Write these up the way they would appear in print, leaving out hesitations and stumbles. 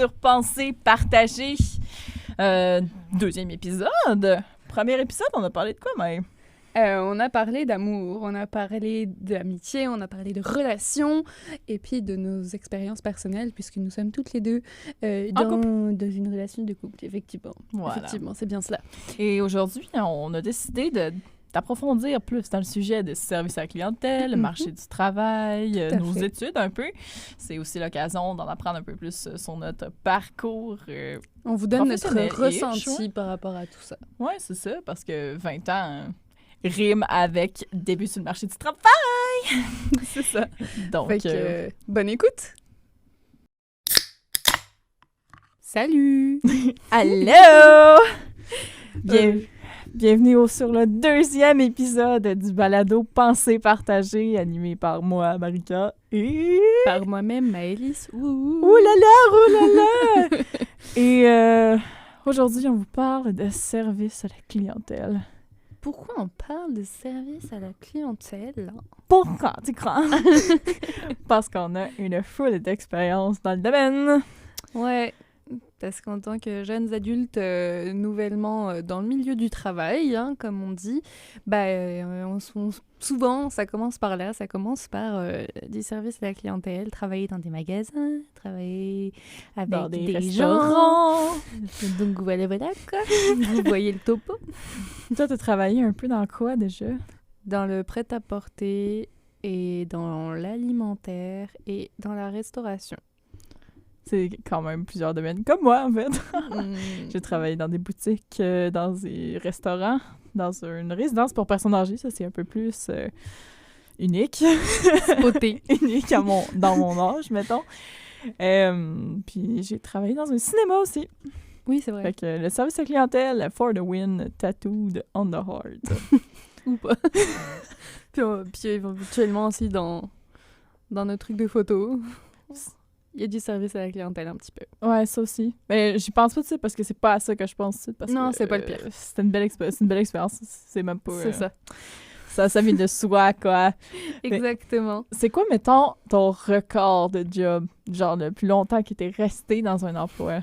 sur Pensée partagée. Deuxième épisode. Premier épisode, on a parlé de quoi, mais? On a parlé d'amour, on a parlé d'amitié, on a parlé de relations et puis de nos expériences personnelles puisque nous sommes toutes les deux dans une relation de couple, effectivement. Voilà. Effectivement, c'est bien cela. Et aujourd'hui, on a décidé d'approfondir plus dans le sujet des services à la clientèle, le marché du travail, nos études un peu. C'est aussi l'occasion d'en apprendre un peu plus sur notre parcours on vous donne notre professionnel-ish, ressenti par rapport à tout ça. Oui, c'est ça, parce que 20 ans rime avec début sur le marché du travail. C'est ça. Donc, fait que, bonne écoute. Salut! Allô! Bienvenue sur le deuxième épisode du balado Pensée partagée, animé par moi, Marika, et... par moi-même, Maëlys. Ouh là là! Et aujourd'hui, on vous parle de service à la clientèle. Pourquoi on parle de service à la clientèle? Pourquoi, tu crois? Parce qu'on a une foule d'expérience dans le domaine. Ouais. Parce qu'en tant que jeunes adultes nouvellement dans le milieu du travail, hein, comme on dit, souvent ça commence par là, ça commence par des services à la clientèle, travailler dans des magasins, travailler avec dans des restaurants. Donc voilà quoi, vous voyez le topo. Toi, t'as travaillé un peu dans quoi déjà? Dans le prêt-à-porter et dans l'alimentaire et dans la restauration. C'est quand même plusieurs domaines, comme moi, en fait. J'ai travaillé dans des boutiques, dans des restaurants, dans une résidence pour personnes âgées. Ça, c'est un peu plus unique. Spoté. Unique dans mon âge, mettons. Puis j'ai travaillé dans un cinéma aussi. Oui, c'est vrai. Fait que le service à clientèle, for the win, tattooed on the heart. Ou pas. puis éventuellement aussi dans notre truc de photo. Il y a du service à la clientèle un petit peu. Ouais, ça aussi. Mais j'y pense pas de ça parce que c'est pas à ça que je pense. Parce non, que, c'est pas le pire. C'est une belle expérience. C'est même pas... C'est ça. Ça vient de soi, quoi. Exactement. Mais c'est quoi, mettons, ton record de job? Genre, le plus longtemps que t'es resté dans un emploi?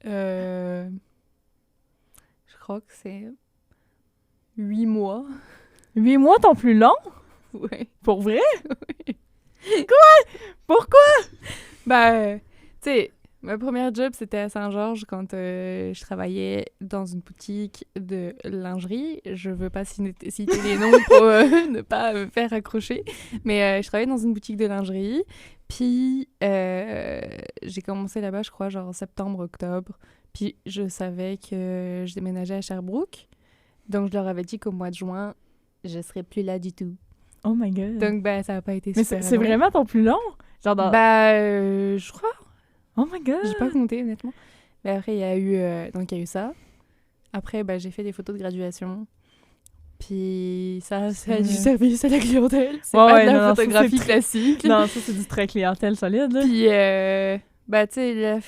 Je crois que c'est 8 mois. 8 mois, ton plus long? Ouais. Pour vrai? Oui. Quoi? Pourquoi? Tu sais, ma première job, c'était à Saint-Georges quand je travaillais dans une boutique de lingerie. Je veux pas citer les noms pour ne pas me faire accrocher. Mais je travaillais dans une boutique de lingerie. Puis, j'ai commencé là-bas, je crois, genre septembre, octobre. Puis, je savais que je déménageais à Sherbrooke. Donc, je leur avais dit qu'au mois de juin, je serais plus là du tout. Oh my God. Donc, ça n'a pas été mais super. Mais c'est vraiment ton plus long? Genre dans... je crois. Oh my God. J'ai pas compté, honnêtement. Mais après, il y a eu ça. Après, j'ai fait des photos de graduation. Puis ça, c'est du service à la clientèle. C'est pas de la photographie classique. Non, ça, c'est du très clientèle solide. Là. Puis, tu sais,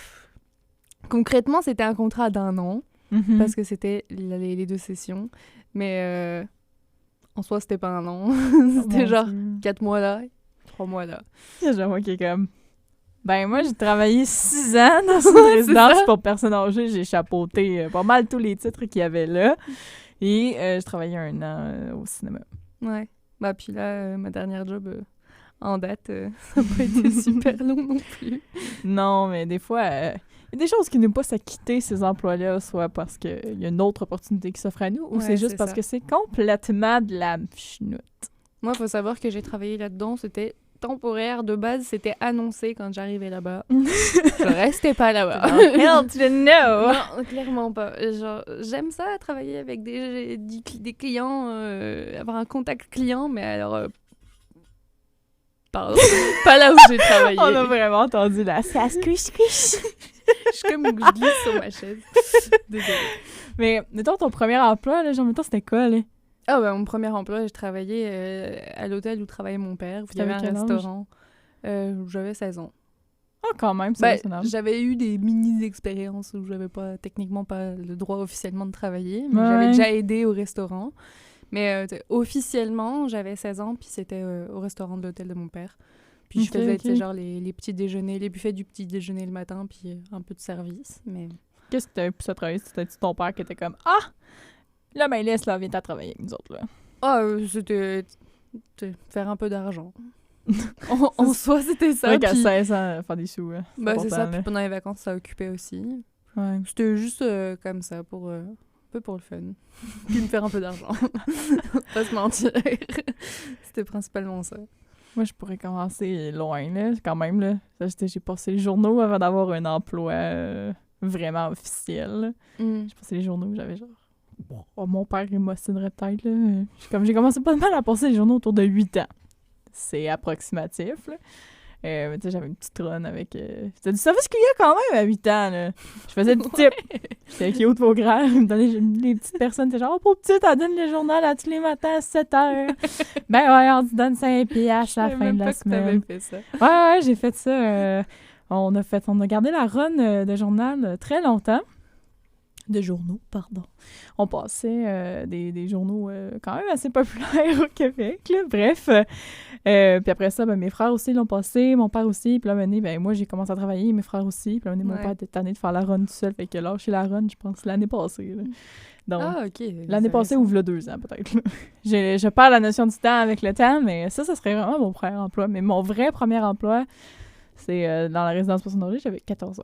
concrètement, c'était un contrat d'1 an. Mm-hmm. Parce que c'était les 2 sessions. Mais en soi, c'était pas 1 an. C'était genre 4 mois là, 3 mois là. J'avoue qu'il est comme... moi, j'ai travaillé 6 ans dans une résidence pour personnes âgées. J'ai chapeauté pas mal tous les titres qu'il y avait là. Et j'ai travaillé 1 an au cinéma. Ouais. Puis là, ma dernière job en date, ça n'a pas été super long non plus. Non, mais des fois... il y a des choses qui nous poussent à quitter ces emplois-là, soit parce qu'il y a une autre opportunité qui s'offre à nous, ou c'est juste parce que c'est complètement de la chenoute. Moi, il faut savoir que j'ai travaillé là-dedans, c'était temporaire. De base, c'était annoncé quand j'arrivais là-bas. Je restais pas là-bas. Hell to the no! Non, clairement pas. Genre, j'aime ça, travailler avec des clients, avoir un contact client, mais alors... Pardon, pas là où j'ai travaillé. On a vraiment entendu la ça squish. Je glisse sur ma chaise. Désolée. Mais, mettons, ton premier emploi, là, genre, mettons, c'était quoi, là? Mon premier emploi, j'ai travaillé à l'hôtel où travaillait mon père. Il y avait un restaurant. J'avais 16 ans. Ah, quand même, c'est raisonnable. J'avais eu des mini-expériences où j'avais techniquement pas le droit officiellement de travailler, mais j'avais déjà aidé au restaurant. Mais officiellement, j'avais 16 ans, puis c'était au restaurant de l'hôtel de mon père. Puis je faisais, ok. tu sais, genre les petits déjeuners, les buffets du petit déjeuner le matin, puis un peu de service, mais... Qu'est-ce que t'avais pu ça travailler? C'était-tu ton père qui était comme « Ah! Là, ben laisse, là, viens t'à travailler avec nous autres, là. » Ah, c'était faire un peu d'argent. En soi, c'était ça. C'est vrai qu'à Puis, 16 ans, faire des sous, c'est c'est important, ça. là. Puis pendant les vacances, ça occupait aussi. Ouais. C'était juste comme ça, pour un peu pour le fun. Puis me faire un peu d'argent. Pas se mentir. C'était principalement ça. Moi, je pourrais commencer loin, là, quand même, là. J'ai passé les journaux avant d'avoir un emploi vraiment officiel, là. J'ai passé les journaux, j'avais genre... Oh, mon père, il m'ostinerait peut-être, là. J'ai commencé pas de mal à passer les journaux autour de 8 ans. C'est approximatif, là. Mais tu sais, j'avais une petite run avec... C'était du service client quand même à 8 ans, là. Je faisais du type. J'étais cute, vos grands. Ils me donnaient les petites personnes. T'es genre, oh, pauvre petite, elle donne le journal à tous les matins à 7 heures. Ben ouais, on te donne 5 piastres à la fin de la semaine. Fait ça. Ouais, j'ai fait ça. On a gardé la run de journal très longtemps. De journaux, pardon. On passait des journaux quand même assez populaires au Québec, là. Bref. Puis après ça, ben, mes frères aussi l'ont passé, mon père aussi. Puis là, moi, j'ai commencé à travailler, mes frères aussi. Puis là, mon père était tanné de faire la run tout seul. Fait que lâché la run, je pense, l'année passée. Là. Donc, OK. l'année passée ou v'là 2 ans, peut-être. Là. Je perds la notion du temps avec le temps, mais ça serait vraiment mon premier emploi. Mais mon vrai premier emploi, c'est dans la résidence personnes âgées, j'avais 14 ans.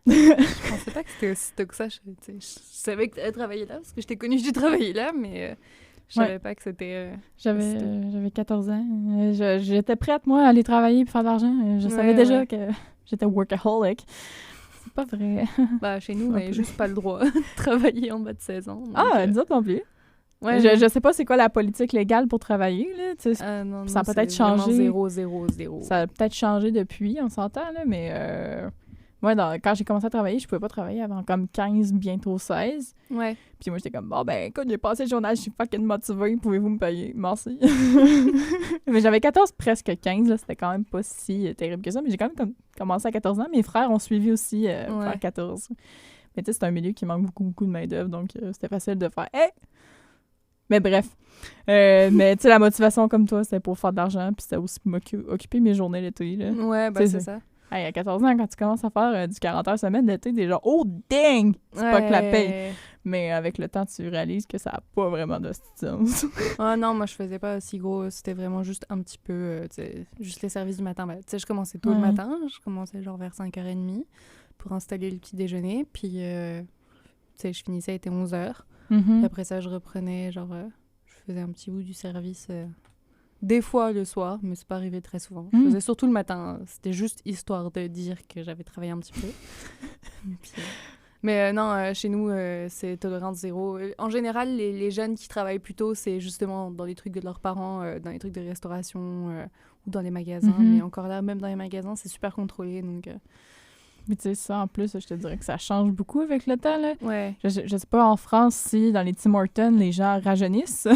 Je pensais pas que c'était aussi tôt que ça. Je savais que tu allais travailler là, parce que je t'ai connu, j'ai travaillé là, mais je savais pas que c'était... J'avais 14 ans. J'étais prête, moi, à aller travailler et faire de l'argent. Je savais déjà que j'étais workaholic. C'est pas vrai. Bah, chez nous, on n'avait juste pas le droit de travailler en bas de 16 ans. Ah, nous autres non plus. Ouais, je sais pas c'est quoi la politique légale pour travailler, là. non, ça a peut-être changé. 0, 0, 0. Ça a peut-être changé depuis, on s'entend, là, mais... Moi, quand j'ai commencé à travailler, je pouvais pas travailler avant comme 15, bientôt 16. Ouais. Puis moi, j'étais comme, bon, ben, écoute, j'ai passé le journal, je suis fucking motivée, pouvez-vous me payer? Merci. Mais j'avais 14, presque 15, là, c'était quand même pas si terrible que ça. Mais j'ai quand même commencé à 14 ans. Mes frères ont suivi aussi vers 14. Mais tu sais, c'est un milieu qui manque beaucoup, beaucoup de main-d'œuvre, donc c'était facile de faire, hey! Mais bref. Mais tu sais, la motivation comme toi, c'était pour faire de l'argent, puis c'était aussi pour m'occuper mes journées l'été, là. Ouais, ben c'est ça. Hey, à 14 ans, quand tu commences à faire du 40 heures semaine l'été, t'es genre « Oh, dang! » C'est pas que la paye. Mais avec le temps, tu réalises que ça a pas vraiment de sens. Ah non, moi, je faisais pas si gros. C'était vraiment juste un petit peu, tu sais, juste les services du matin. Ben, tu sais, je commençais tôt le matin. Je commençais genre vers 5h30 pour installer le petit déjeuner. Puis, tu sais, je finissais, il était 11h. Puis après ça, je reprenais, genre, je faisais un petit bout du service... Des fois le soir, mais c'est pas arrivé très souvent. Je faisais surtout le matin. C'était juste histoire de dire que j'avais travaillé un petit peu. Puis, mais non, chez nous, c'est tolérance zéro. En général, les jeunes qui travaillent plus tôt, c'est justement dans les trucs de leurs parents, dans les trucs de restauration ou dans les magasins. Mais encore là, même dans les magasins, c'est super contrôlé. Donc, Mais tu sais, ça, en plus, je te dirais que ça change beaucoup avec le temps, là. Ouais. Je sais pas, en France, si dans les Tim Hortons, les gens rajeunissent.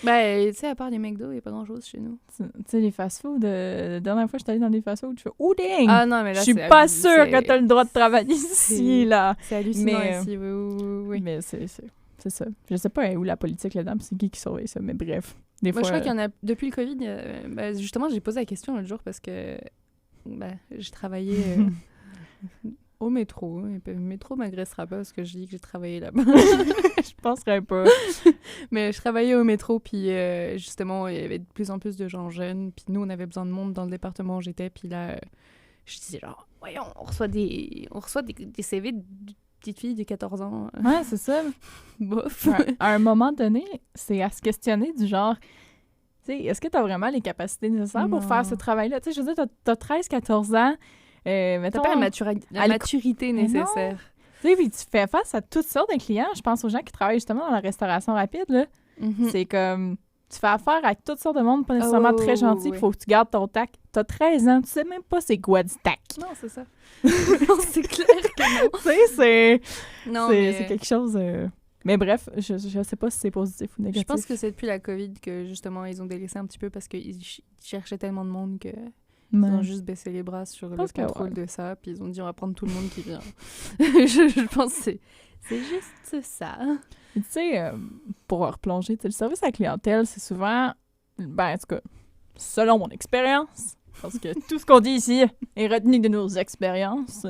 Ben, tu sais, à part les McDo, il n'y a pas grand-chose chez nous. Tu sais, les fast-food, la dernière fois, j'étais allée dans des fast-food, je fais « Oh, dang! Ah non, mais là, je suis pas sûre que t'as le droit de travailler ici, là! » C'est hallucinant mais, ici, oui. Mais c'est ça. Je sais pas où la politique là-dedans, c'est qui surveille ça, mais bref. Des Moi, fois, je crois qu'il y en a... Depuis le COVID, ben, justement, j'ai posé la question l'autre jour parce que ben, j'ai travaillé... au métro. Et puis, le métro m'agressera pas parce que je dis que j'ai travaillé là-bas. Je penserais pas. Mais je travaillais au métro, puis justement, il y avait de plus en plus de gens jeunes. Puis nous, on avait besoin de monde dans le département où j'étais. Puis là, je disais genre, voyons, on reçoit des CV de petites filles de 14 ans. Ouais, c'est ça. Bof. Ouais. À un moment donné, c'est à se questionner du genre... Tu sais, est-ce que t'as vraiment les capacités nécessaires pour faire ce travail-là? Tu sais, je veux dire, t'as 13-14 ans... T'as pas la maturité nécessaire. Tu sais, puis tu fais face à toutes sortes de clients. Je pense aux gens qui travaillent justement dans la restauration rapide, là. C'est comme... Tu fais affaire avec toutes sortes de monde, pas nécessairement très gentil, il faut que tu gardes ton tact. T'as 13 ans, tu sais même pas c'est quoi du tact. Non, c'est ça. Non, c'est clair que non. Tu sais, mais... c'est quelque chose... Mais bref, je sais pas si c'est positif ou négatif. Je pense que c'est depuis la COVID que, justement, ils ont délaissé un petit peu parce qu'ils cherchaient tellement de monde que... Ils ont juste baissé les bras sur le contrôle de ça, puis ils ont dit on va prendre tout le monde qui vient. je pense que c'est juste ça. Tu sais, pour replonger, le service à la clientèle, c'est souvent, ben en tout cas, selon mon expérience, parce que tout ce qu'on dit ici est retenu de nos expériences.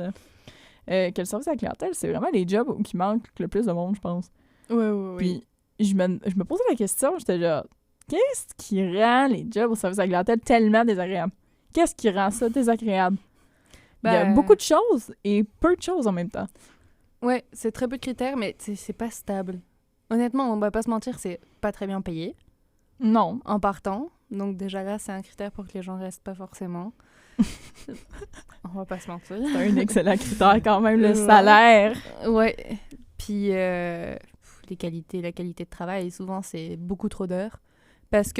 Que le service à la clientèle, c'est vraiment les jobs où il manque le plus de monde, je pense. Oui. Puis je me posais la question, j'étais genre, qu'est-ce qui rend les jobs au service à la clientèle tellement désagréables? Qu'est-ce qui rend ça désagréable? Il y a beaucoup de choses et peu de choses en même temps. Ouais, c'est très peu de critères, mais c'est pas stable. Honnêtement, on va pas se mentir, c'est pas très bien payé. Non. En partant. Donc déjà là, c'est un critère pour que les gens restent pas forcément. On va pas se mentir. C'est un excellent critère quand même, le salaire. Ouais. Puis la qualité de travail, souvent, c'est beaucoup trop d'heures.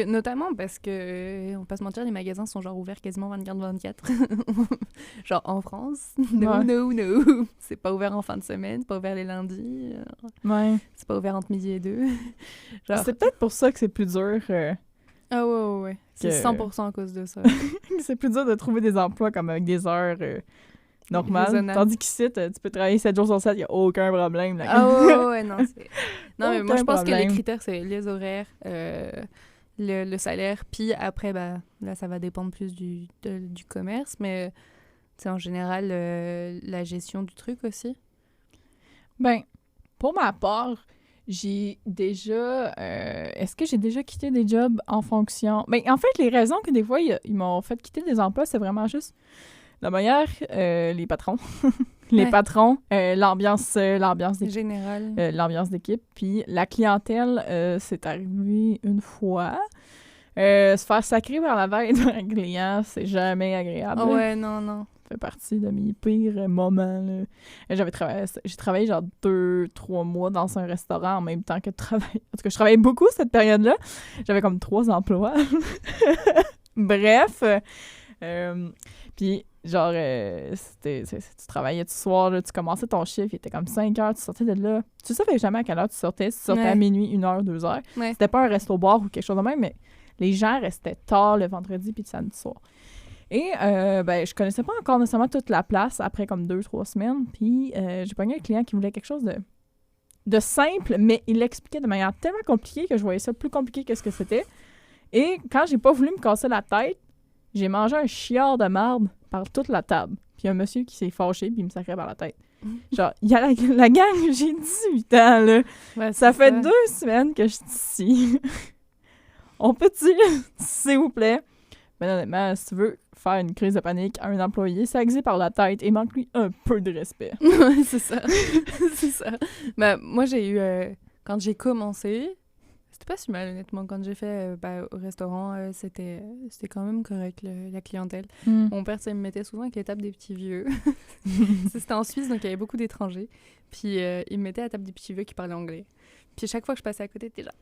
Notamment parce que, on va pas se mentir, les magasins sont genre ouverts quasiment 24/24. Genre en France. No. C'est pas ouvert en fin de semaine, c'est pas ouvert les lundis. Ouais. C'est pas ouvert entre midi et 2. Genre... C'est peut-être pour ça que c'est plus dur. Ah ouais. C'est 100% à cause de ça. C'est plus dur de trouver des emplois comme avec des heures normales. Tandis qu'ici, tu peux travailler 7 jours sur 7, il n'y a aucun problème. Là. Ah ouais, non. Non, mais moi, je pense problème. que les critères, c'est les horaires, le salaire, puis après, là, ça va dépendre plus du commerce, mais en général, la gestion du truc aussi. Ben, pour ma part, j'ai déjà... est-ce que j'ai déjà quitté des jobs en fonction... Ben, en fait, les raisons que des fois, ils m'ont fait quitter des emplois, c'est vraiment juste la manière, les patrons. Les patrons, l'ambiance d'équipe. Général. L'ambiance d'équipe. Puis la clientèle, c'est arrivé une fois. Se faire sacrer par la veille d'un client, c'est jamais agréable. Oh ouais, non. Ça fait partie de mes pires moments. Là. J'ai travaillé genre 2-3 mois dans un restaurant en même temps que de travailler. En tout cas, je travaillais beaucoup cette période-là. J'avais comme 3 emplois. Bref. Puis genre, tu travaillais du soir, là, tu commençais ton chiffre, il était comme 5 heures, tu sortais de là. Tu savais jamais à quelle heure tu sortais. Si tu sortais à minuit, 1 heure, 2 heures. Ouais. C'était pas un resto-bar ou quelque chose de même, mais les gens restaient tard le vendredi puis le samedi soir. Et je connaissais pas encore nécessairement toute la place après comme 2-3 semaines. Puis j'ai pogné un client qui voulait quelque chose de simple, mais il l'expliquait de manière tellement compliquée que je voyais ça plus compliqué que ce que c'était. Et quand j'ai pas voulu me casser la tête, j'ai mangé un chiard de marde par toute la table. Puis un monsieur qui s'est fâché puis il me sacrait par la tête. Genre, il y a la gang, j'ai 18 ans, là. Ouais, ça fait 2 semaines que je suis ici. On peut-tu, s'il vous plaît? Mais honnêtement, si tu veux faire une crise de panique à un employé, s'axer par la tête et manque-lui un peu de respect. Ouais, c'est ça. C'est ça. Ben, moi, j'ai eu... quand j'ai commencé... C'était pas si mal, honnêtement. Quand j'ai fait au restaurant, c'était quand même correct, la clientèle. Mon père, il me mettait souvent avec les tables des petits vieux. C'était en Suisse, donc il y avait beaucoup d'étrangers. Puis il me mettait à la table des petits vieux qui parlaient anglais. Puis chaque fois que je passais à côté, t'es genre...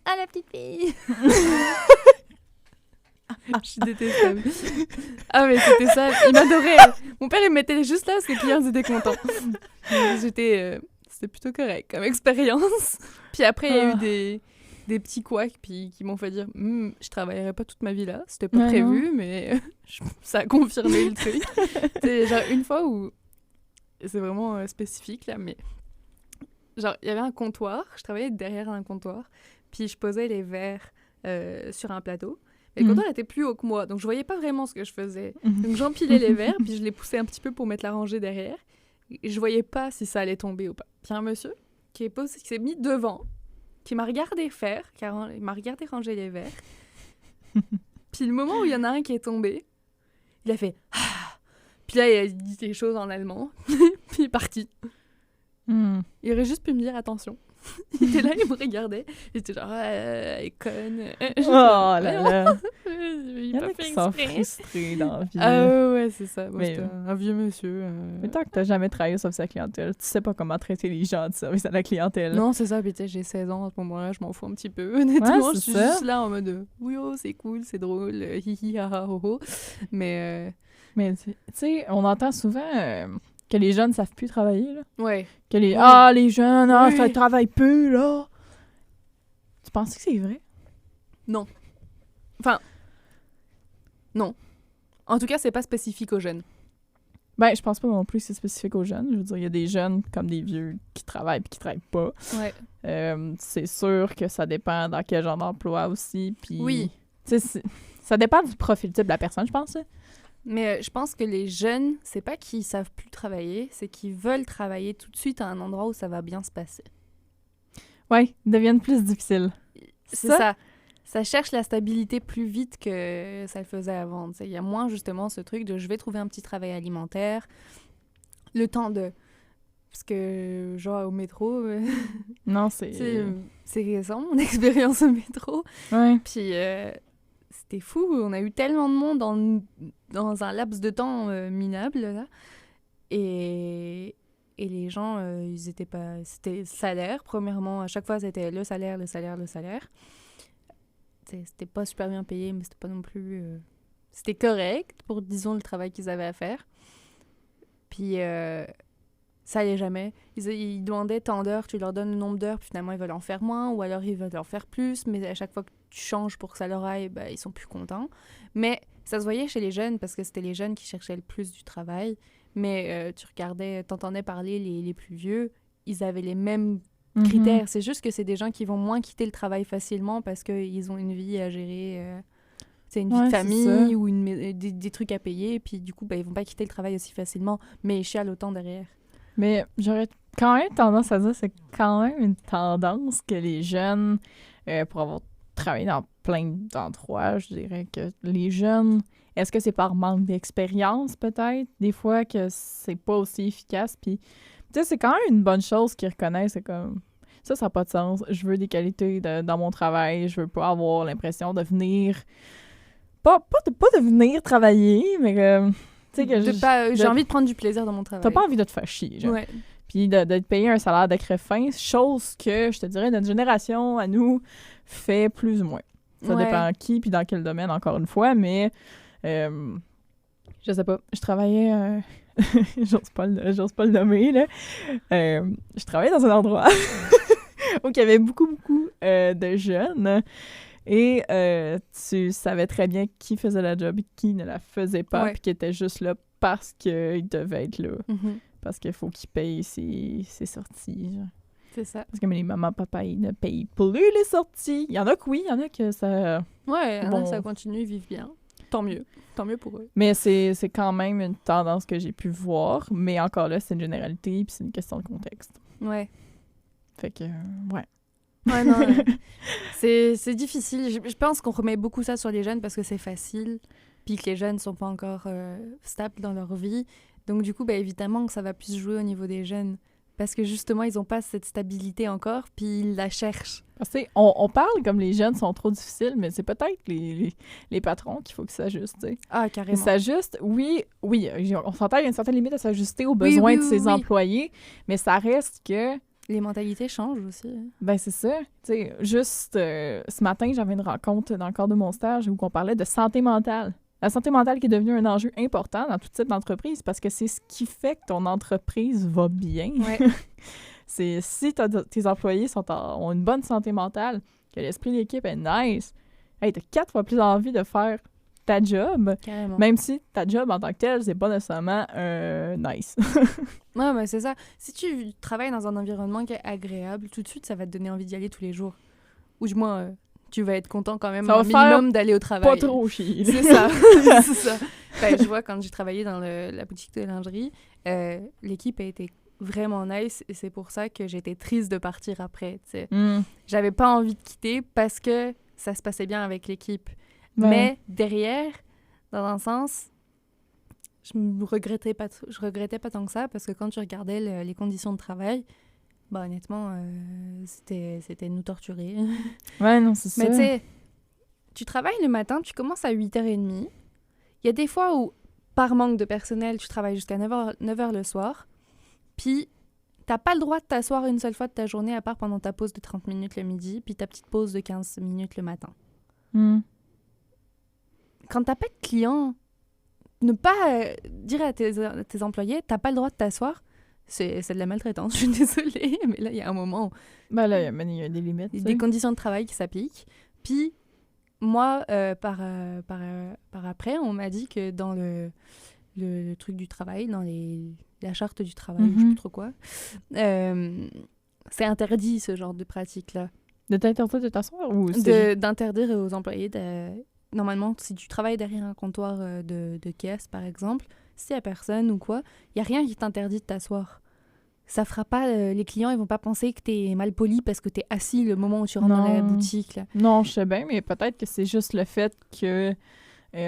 Ah, la petite fille! Je suis détestable. Ah, mais c'était ça. Il m'adorait. Mon père, il me mettait juste là parce que les clients étaient contents. C'était plutôt correct comme expérience. Puis après, il y a eu des petits couacs qui m'ont fait dire je travaillerai pas toute ma vie là. C'était pas prévu, mais ça a confirmé le truc. C'est genre une fois où... C'est vraiment spécifique, là, mais... Genre, il y avait un comptoir. Je travaillais derrière un comptoir. Puis je posais les verres sur un plateau. Et le comptoir était plus haut que moi, donc je voyais pas vraiment ce que je faisais. Donc j'empilais les verres, puis je les poussais un petit peu pour mettre la rangée derrière. Et je voyais pas si ça allait tomber ou pas. Puis un monsieur qui s'est mis devant, qui m'a regardé faire, il m'a regardé ranger les verres. Puis le moment où il y en a un qui est tombé, il a fait « Ah !» Puis là, il a dit des choses en allemand, puis il est parti. Il aurait juste pu me dire « Attention ». Il était là, il me regardait. Il était genre, conne. Oh là là. Il y en a qui sont frustrés dans la vie. Ah ouais, c'est ça. Moi, c'était un vieux monsieur. Mais tant que t'as jamais travaillé au service à la clientèle, tu sais pas comment traiter les gens du service à la clientèle. Non, c'est ça. Puis tu sais, j'ai 16 ans à ce moment-là, je m'en fous un petit peu. Honnêtement, je suis juste là en mode, oui, oh, c'est cool, c'est drôle, hihi, ha, ha, ho, ho. Mais tu sais, on entend souvent... que les jeunes ne savent plus travailler, là. Ouais. Que les les jeunes, ça travaille peu, là. Tu penses que c'est vrai? Non. Enfin, non. En tout cas, c'est pas spécifique aux jeunes. Ben, je pense pas non plus que c'est spécifique aux jeunes. Je veux dire, il y a des jeunes comme des vieux qui travaillent puis qui travaillent pas. Ouais. C'est sûr que ça dépend dans quel genre d'emploi aussi. Puis, oui. Tu sais, ça dépend du profil type de la personne, je pense. Hein. Mais je pense que les jeunes, c'est pas qu'ils savent plus travailler, c'est qu'ils veulent travailler tout de suite à un endroit où ça va bien se passer. Oui, ils deviennent plus difficiles. C'est ça. Ça cherche la stabilité plus vite que ça le faisait avant. Il y a moins justement ce truc de je vais trouver un petit travail alimentaire, le temps de... Parce que, genre, au métro, Non, c'est récent, mon expérience au métro. Ouais. Puis, c'était fou. On a eu tellement de monde dans un laps de temps minable, là. Et les gens, ils étaient pas... C'était salaire, premièrement. À chaque fois, c'était le salaire, le salaire, le salaire. C'était pas super bien payé, mais c'était pas non plus... C'était correct pour, disons, le travail qu'ils avaient à faire. Puis, ça allait jamais. Ils demandaient tant d'heures, tu leur donnes le nombre d'heures, puis finalement, ils veulent en faire moins, ou alors ils veulent en faire plus, mais à chaque fois que tu changes pour que ça leur aille, ben, ils sont plus contents. Mais ça se voyait chez les jeunes, parce que c'était les jeunes qui cherchaient le plus du travail. Mais tu regardais, t'entendais parler les plus vieux, ils avaient les mêmes critères. C'est juste que c'est des gens qui vont moins quitter le travail facilement parce qu'ils ont une vie à gérer, c'est une vie de famille ou des trucs à payer, puis du coup, ben, ils vont pas quitter le travail aussi facilement, mais ils chialent autant derrière. Mais j'aurais quand même tendance à dire que c'est quand même une tendance que les jeunes, pour avoir travaillé dans plein d'endroits, je dirais que les jeunes, est-ce que c'est par manque d'expérience peut-être? Des fois que c'est pas aussi efficace, puis tu sais, c'est quand même une bonne chose qu'ils reconnaissent, c'est comme... Ça n'a pas de sens. Je veux des qualités dans mon travail. Je veux pas avoir l'impression de venir... Pas de venir travailler, mais que... Tu sais, que j'ai envie de prendre du plaisir dans mon travail. T'as pas envie de te faire chier, genre. Ouais. Puis de te payer un salaire de crefin, chose que, je te dirais, notre génération, à nous, fait plus ou moins. Ça dépend qui, puis dans quel domaine, encore une fois, mais... je sais pas. Je travaillais... j'ose pas le nommer, là. Je travaillais dans un endroit où il y avait beaucoup de jeunes et tu savais très bien qui faisait la job et qui ne la faisait pas, puis qui était juste là parce qu'il devait être là. Parce qu'il faut qu'il paye ses sorties. Genre. C'est ça. Parce que les mamans, papa, ils ne payent plus les sorties. Il y en a que oui, il y en a que ça... Ouais, ça continue, ils vivent bien. Tant mieux pour eux. Mais c'est quand même une tendance que j'ai pu voir, mais encore là, c'est une généralité, puis c'est une question de contexte. Ouais. Fait que, ouais. Ouais, non, c'est difficile. Je pense qu'on remet beaucoup ça sur les jeunes parce que c'est facile, puis que les jeunes sont pas encore stables dans leur vie. Donc du coup, ben, évidemment que ça va plus se jouer au niveau des jeunes. Parce que justement, ils n'ont pas cette stabilité encore, puis ils la cherchent. Parce que on parle comme les jeunes sont trop difficiles, mais c'est peut-être les patrons qu'il faut qu'ils s'ajustent, tu sais. Ah, carrément. Ils s'ajustent, oui, on s'entend, il y a une certaine limite à s'ajuster aux besoins de ses employés, mais ça reste que... Les mentalités changent aussi. Hein. Ben c'est ça. Tu sais, juste ce matin, j'avais une rencontre dans le cadre de mon stage où on parlait de santé mentale. La santé mentale qui est devenue un enjeu important dans tout type d'entreprise parce que c'est ce qui fait que ton entreprise va bien. Ouais. C'est si tes employés ont une bonne santé mentale, que l'esprit de l'équipe est nice, hey, t'as 4 fois plus envie de faire ta job, carrément. Même si ta job en tant que telle, c'est pas nécessairement nice. Ouais, mais c'est ça. Si tu travailles dans un environnement qui est agréable, tout de suite, ça va te donner envie d'y aller tous les jours. Ou du moins... tu vas être content quand même au minimum d'aller au travail. Pas trop chier. C'est ça. C'est ça. Ben, je vois, quand j'ai travaillé dans la boutique de lingerie, l'équipe a été vraiment nice et c'est pour ça que j'étais triste de partir après. J'avais pas envie de quitter parce que ça se passait bien avec l'équipe. Ouais. Mais derrière, dans un sens, je regrettais pas tant que ça parce que quand tu regardais les conditions de travail, bah honnêtement, c'était nous torturer. Ouais, non, c'est ça. Mais tu sais, tu travailles le matin, tu commences à 8h30. Il y a des fois où, par manque de personnel, tu travailles jusqu'à 9h le soir. Puis, t'as pas le droit de t'asseoir une seule fois de ta journée, à part pendant ta pause de 30 minutes le midi, puis ta petite pause de 15 minutes le matin. Quand t'as pas de clients, ne pas dire à tes employés, t'as pas le droit de t'asseoir, c'est de la maltraitance, je suis désolée, mais là, il y a un moment où... Ben là, il y a des limites. Des conditions de travail qui s'appliquent. Puis, moi, par après, on m'a dit que dans le truc du travail, dans la charte du travail, je sais plus trop quoi, c'est interdit, ce genre de pratique-là. De t'interdire de t'asseoir ou d'interdire aux employés normalement, si tu travailles derrière un comptoir de caisse, par exemple, s'il y a personne ou quoi, il y a rien qui t'interdit de t'asseoir. Ça fera pas... les clients, ils vont pas penser que t'es mal poli parce que t'es assis le moment où tu rentres dans la boutique, là. Non, je sais bien, mais peut-être que c'est juste le fait que... tu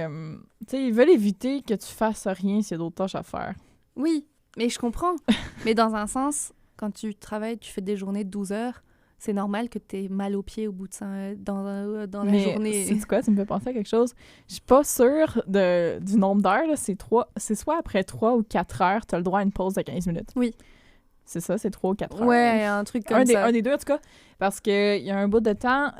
sais, ils veulent éviter que tu fasses rien s'il y a d'autres tâches à faire. Oui, mais je comprends. Mais dans un sens, quand tu travailles, tu fais des journées de 12 heures, c'est normal que tu aies mal aux pieds au bout de dans la journée. C'est quoi? Ça me fait penser à quelque chose. Je suis pas sûre du nombre d'heures. Là. C'est soit après 3 ou 4 heures, tu as le droit à une pause de 15 minutes. Oui. C'est ça, c'est 3 ou 4 heures. Ouais, un truc comme ça. Un des deux, en tout cas. Parce qu'il y a un bout de temps,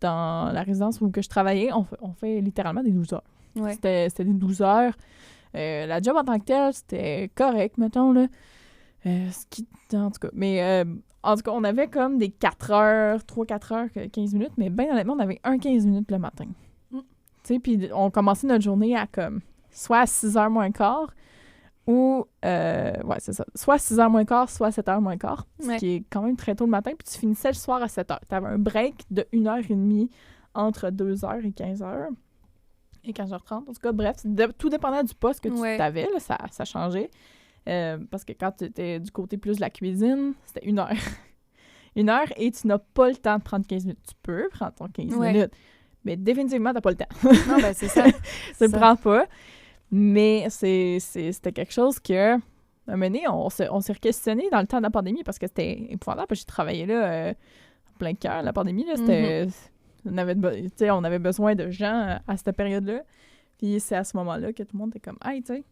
dans la résidence où que je travaillais, on fait littéralement des 12 heures. Ouais. C'était des 12 heures. La job en tant que telle, c'était correct, mettons, là. En tout cas. Mais en tout cas, on avait comme des 4 heures, 3-4 heures, 15 minutes, mais bien honnêtement, on avait 15 minutes le matin. Tu sais, puis on commençait notre journée à comme soit à 6h moins quart, ou, ouais, c'est ça, soit 6h moins quart, soit 7h moins quart, ce qui est quand même très tôt le matin, puis tu finissais le soir à 7h. Tu avais un break de 1h30 entre 2h et 15h. Et 15h30, en tout cas, bref, tout dépendait du poste que tu avais, là, ça changeait. Parce que quand tu étais du côté plus de la cuisine, c'était 1 heure. 1 heure et tu n'as pas le temps de prendre 15 minutes. Tu peux prendre ton 15 minutes, mais définitivement, tu n'as pas le temps. Non, ben c'est ça. Tu ne le prends pas. Mais c'était quelque chose que, à un moment donné, on s'est questionné dans le temps de la pandémie parce que c'était épouvantable. Parce que j'ai travaillé là en plein cœur. La pandémie, là, c'était... On avait besoin de gens à cette période-là. Puis c'est à ce moment-là que tout le monde était comme « Hey, tu sais... »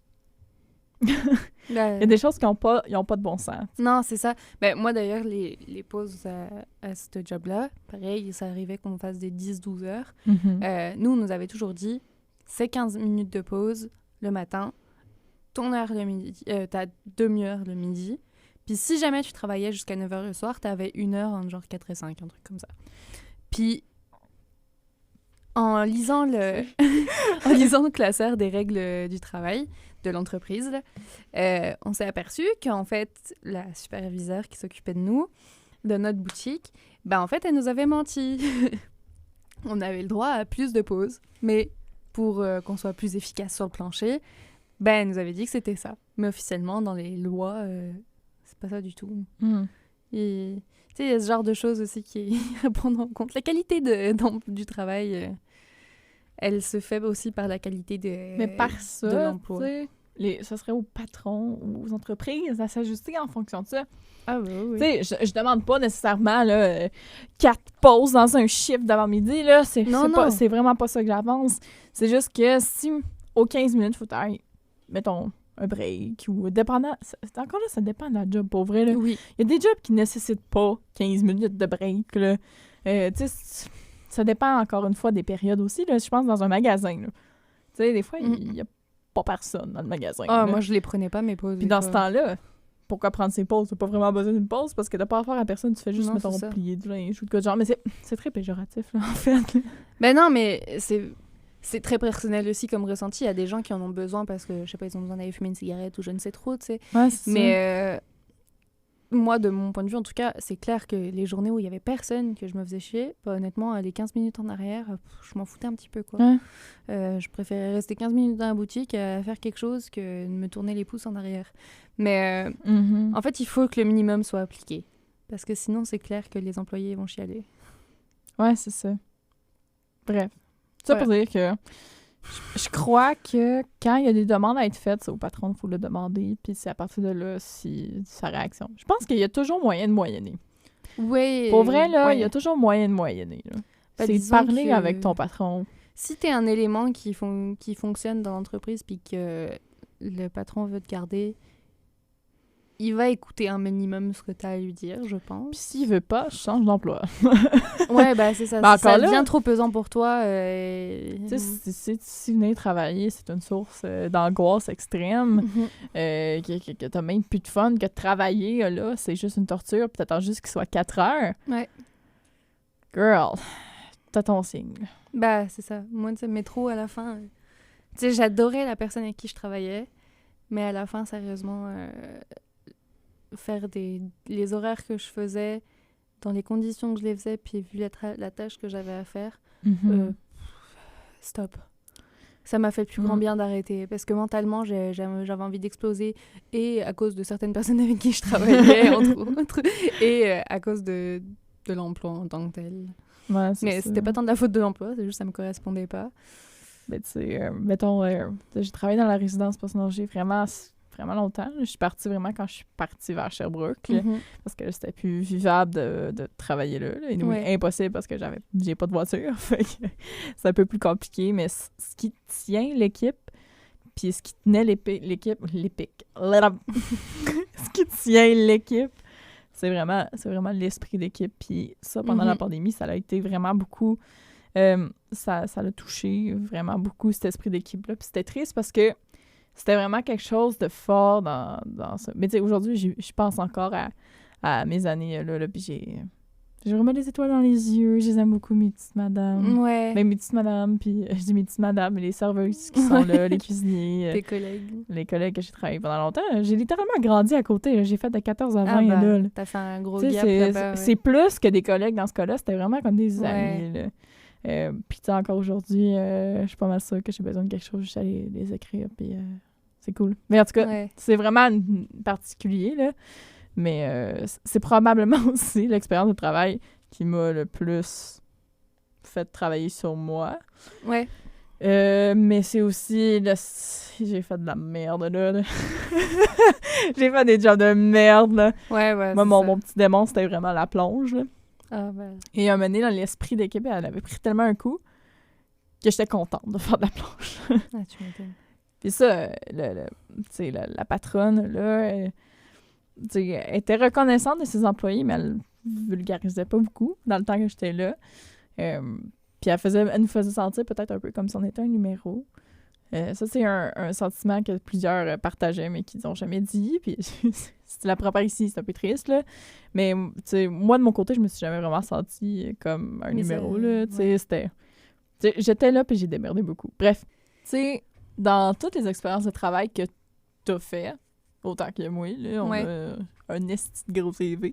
Il y a des choses qui n'ont pas de bon sens. Non, c'est ça. Ben, moi, d'ailleurs, les pauses à ce job-là, pareil, ça arrivait qu'on fasse des 10-12 heures. Nous, on nous avait toujours dit, c'est 15 minutes de pause le matin, ton heure le midi, ta demi-heure le midi. Puis si jamais tu travaillais jusqu'à 9 heures le soir, t'avais 1 heure en genre 4 et 5, un truc comme ça. Puis en lisant le classeur des règles du travail de l'entreprise, on s'est aperçu qu'en fait, la superviseure qui s'occupait de nous, de notre boutique, ben en fait, elle nous avait menti. On avait le droit à plus de pauses, mais pour qu'on soit plus efficace sur le plancher, ben elle nous avait dit que c'était ça. Mais officiellement, dans les lois, c'est pas ça du tout. Et tu sais, il y a ce genre de choses aussi qui à prendre en compte. La qualité du travail, elle se fait aussi par la qualité de l'emploi. Ça serait aux patrons, aux entreprises à s'ajuster en fonction de ça. Ah bah oui. Tu sais, je demande pas nécessairement 4 pauses dans un chiffre d'avant-midi, là. C'est vraiment pas ça que j'avance. C'est juste que si aux 15 minutes, faut aller, mettons, un break ou dépendant... Encore là, ça dépend de la job, pour vrai, là. Oui. Il y a des jobs qui nécessitent pas 15 minutes de break, là. Tu sais, ça dépend encore une fois des périodes aussi, là. Je pense dans un magasin, là. Tu sais, des fois, il y a pas personne dans le magasin. Ah, moi, je les prenais pas, mes pauses. Puis dans ce temps-là, pourquoi prendre ses pauses? T'as pas vraiment besoin d'une pause parce que t'as pas affaire à personne, tu fais juste, mettons, plier du linge ou de quoi de genre. Mais c'est très péjoratif, là, en fait. Ben non, mais c'est très personnel aussi comme ressenti. Il y a des gens qui en ont besoin parce que, je sais pas, ils ont besoin d'aller fumer une cigarette ou je ne sais trop, tu sais. Ouais, c'est mais moi, de mon point de vue, en tout cas, c'est clair que les journées où il y avait personne, que je me faisais chier, bah, honnêtement, les 15 minutes en arrière, je m'en foutais un petit peu, quoi. Ouais. Je préférais rester 15 minutes dans la boutique à faire quelque chose que de me tourner les pouces en arrière. Mais en fait, il faut que le minimum soit appliqué. Parce que sinon, c'est clair que les employés vont chialer. Ouais, c'est ça. Bref. Ça pour dire que je crois que quand il y a des demandes à être faites, c'est au patron qu'il faut le demander, puis c'est à partir de là sa réaction. Je pense qu'il y a toujours moyen de moyenner. Oui. Pour vrai, là, il y a toujours moyen de moyenner. Là. C'est de parler avec ton patron. Si t'es un élément qui fonctionne dans l'entreprise puis que le patron veut te garder, il va écouter un minimum ce que tu as à lui dire, je pense. Puis s'il veut pas, je change d'emploi. Ouais, ben c'est ça. Si ça devient trop pesant pour toi... Tu sais, si venir travailler, c'est une source d'angoisse extrême, que t'as même plus de fun que de travailler, là, c'est juste une torture, puis t'attends juste qu'il soit 4 heures. Ouais. Girl, t'as ton signe. Bah, c'est ça. Moi, tu sais, métro, à la fin... Tu sais, j'adorais la personne avec qui je travaillais, mais à la fin, sérieusement... faire les horaires que je faisais dans les conditions que je les faisais puis vu la tâche que j'avais à faire stop. Ça m'a fait le plus grand bien d'arrêter parce que mentalement, j'avais envie d'exploser et à cause de certaines personnes avec qui je travaillais, entre autres, et à cause de l'emploi en tant que tel. Ouais, mais c'était pas tant de la faute de l'emploi, c'est juste que ça me correspondait pas. Mais tu sais, mettons, j'ai travaillé dans la résidence personnes âgées vraiment longtemps. Je suis partie vraiment quand je suis partie vers Sherbrooke, là, parce que c'était plus vivable de travailler là. Et impossible parce que j'ai pas de voiture. Fait que c'est un peu plus compliqué, mais ce qui tient l'équipe, puis ce qui tenait l'équipe, ce qui tient l'équipe, c'est vraiment l'esprit d'équipe. Puis ça, pendant la pandémie, ça a été vraiment beaucoup... ça l'a touché vraiment beaucoup, cet esprit d'équipe-là. Puis c'était triste parce que c'était vraiment quelque chose de fort dans ça. Mais tu sais, aujourd'hui, je pense encore à mes années là puis j'ai vraiment des étoiles dans les yeux. Je les aime beaucoup, mes petites madames. Ouais. Mes petites madames, puis je dis mes petites madames, les serveuses qui sont là, les cuisiniers. Tes collègues. Les collègues que j'ai travaillé pendant longtemps. J'ai littéralement grandi à côté. Là. J'ai fait de 14 à 20 là. T'as fait un gros T'sais, gap là-bas. C'est plus que des collègues dans ce cas-là. C'était vraiment comme des amis, là. Puis tu sais, encore aujourd'hui, je suis pas mal sûre que j'ai besoin de quelque chose, juste aller les écrire, puis c'est cool. Mais en tout cas, c'est vraiment particulier, là. Mais c'est probablement aussi l'expérience de travail qui m'a le plus fait travailler sur moi. Ouais. Mais c'est aussi... j'ai fait de la merde, là. J'ai fait des jobs de merde, là. Ouais, moi, mon petit démon, c'était vraiment la plonge, là. Ah, ben. Et à un moment donné, dans l'esprit d'équipe, elle avait pris tellement un coup que j'étais contente de faire de la planche. Ah, tu m'étonnes. Puis ça, la patronne, là, elle était reconnaissante de ses employés, mais elle vulgarisait pas beaucoup dans le temps que j'étais là. Puis elle nous faisait sentir peut-être un peu comme si on était un numéro. Ça, c'est un sentiment que plusieurs partageaient, mais qu'ils n'ont jamais dit. Puis si tu la prépares ici, c'est un peu triste, là. Mais moi, de mon côté, je me suis jamais vraiment sentie comme un numéro, là. C'était... j'étais là, puis j'ai démerdé beaucoup. Bref, tu sais, dans toutes les expériences de travail que t'as fait, autant que moi, là, on a un esti de gros CV.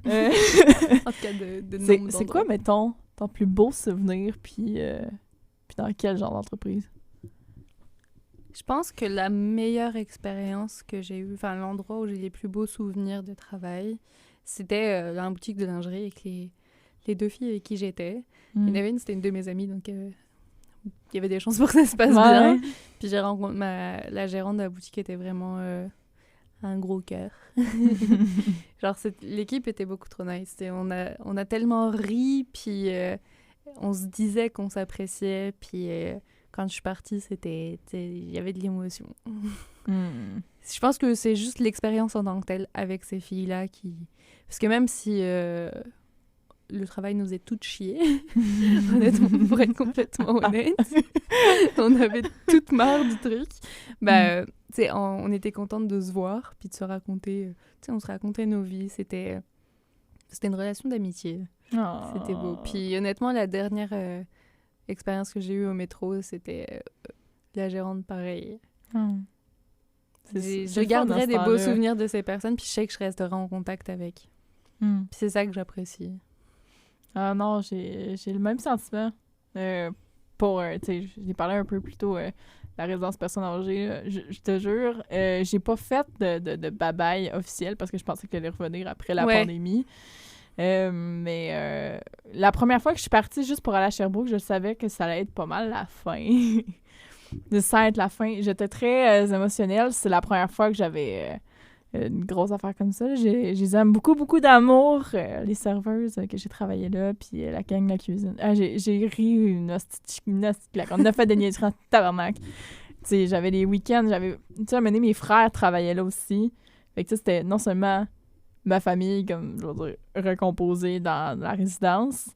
En tout cas, de c'est quoi, mettons, ton plus beau souvenir, puis dans quel genre d'entreprise? Je pense que la meilleure expérience que j'ai eue, enfin l'endroit où j'ai les plus beaux souvenirs de travail, c'était dans la boutique de lingerie avec les deux filles avec qui j'étais. Il y en avait une, c'était une de mes amies, donc il y avait des chances pour que ça se passe bien. Puis j'ai rencontré la gérante de la boutique était vraiment un gros cœur. Genre l'équipe était beaucoup trop nice. On a tellement ri, puis on se disait qu'on s'appréciait, puis quand je suis partie, il y avait de l'émotion. Je pense que c'est juste l'expérience en tant que telle avec ces filles-là qui... Parce que même si le travail nous est toutes chier, honnêtement, pour être complètement honnête, on avait toute marre du truc. On était contentes de se voir, puis de se raconter... on se racontait nos vies. C'était une relation d'amitié. Oh. C'était beau. Puis honnêtement, la dernière... expérience que j'ai eue au métro, c'était la gérante pareil. Je garderai des beaux souvenirs de ces personnes, puis je sais que je resterai en contact avec. Puis c'est ça que j'apprécie. Ah non, j'ai le même sentiment. J'ai parlé un peu plus tôt la résidence personnes âgées. Je te jure, j'ai pas fait de bye-bye officiel parce que je pensais qu'elle allait revenir après la pandémie. Mais la première fois que je suis partie juste pour aller à Sherbrooke, je savais que ça allait être pas mal la fin. Ça allait être la fin. J'étais très émotionnelle. C'est la première fois que j'avais une grosse affaire comme ça. Je les aime beaucoup, beaucoup d'amour. Les serveuses que j'ai travaillé là, puis la gang de la cuisine. J'ai ri une hostie claque. On a fait des niaiseries en tabarnak. J'avais les week-ends, à un moment donné, mes frères travaillaient là aussi. Fait que c'était non seulement ma famille, comme, je veux dire, recomposée dans la résidence.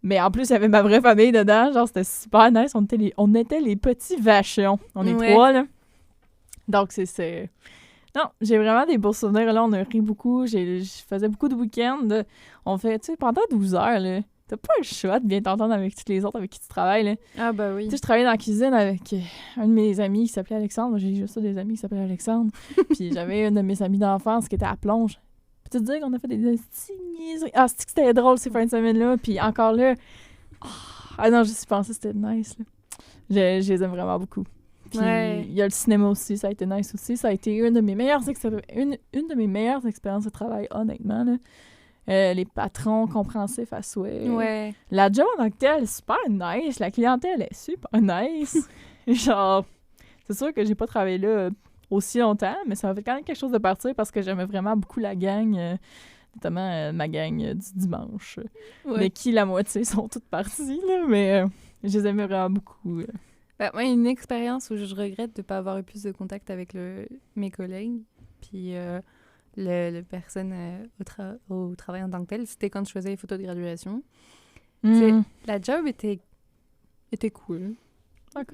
Mais en plus, il y avait ma vraie famille dedans. Genre, c'était super nice. On était les petits vachons. On est trois, là. Donc, c'est... Non, j'ai vraiment des beaux souvenirs. Là, on a ri beaucoup. Je faisais beaucoup de week-ends. On fait, tu sais, pendant 12 heures, là, t'as pas le choix de bien t'entendre avec tous les autres avec qui tu travailles, là. Ah, bah oui. Tu sais, je travaillais dans la cuisine avec un de mes amis qui s'appelait Alexandre. J'ai juste ça, des amis qui s'appelaient Alexandre. Puis j'avais une de mes amies d'enfance qui était à Plonge. Peux-tu te dire qu'on a fait des niaiseries? Ah, c'était drôle ces fins de semaine-là. Puis encore là... Ah non, je suis pensée c'était nice, là. Je les aime vraiment beaucoup. Puis il y a le cinéma aussi, ça a été nice aussi. Ça a été une de mes meilleures, une de mes meilleures expériences de travail, honnêtement. Là. Les patrons compréhensifs à souhait. Ouais. La job en tant que telle, super nice. La clientèle est super nice. Genre, c'est sûr que j'ai pas travaillé là aussi longtemps, mais ça m'a fait quand même quelque chose de partir parce que j'aimais vraiment beaucoup la gang, notamment ma gang du dimanche. Ouais. Mais qui, la moitié, sont toutes parties, là, mais je les aimais vraiment beaucoup. Ben, moi, une expérience où je regrette de ne pas avoir eu plus de contact avec mes collègues, puis le personne au travail en tant que tel, c'était quand je faisais les photos de graduation. La job était cool.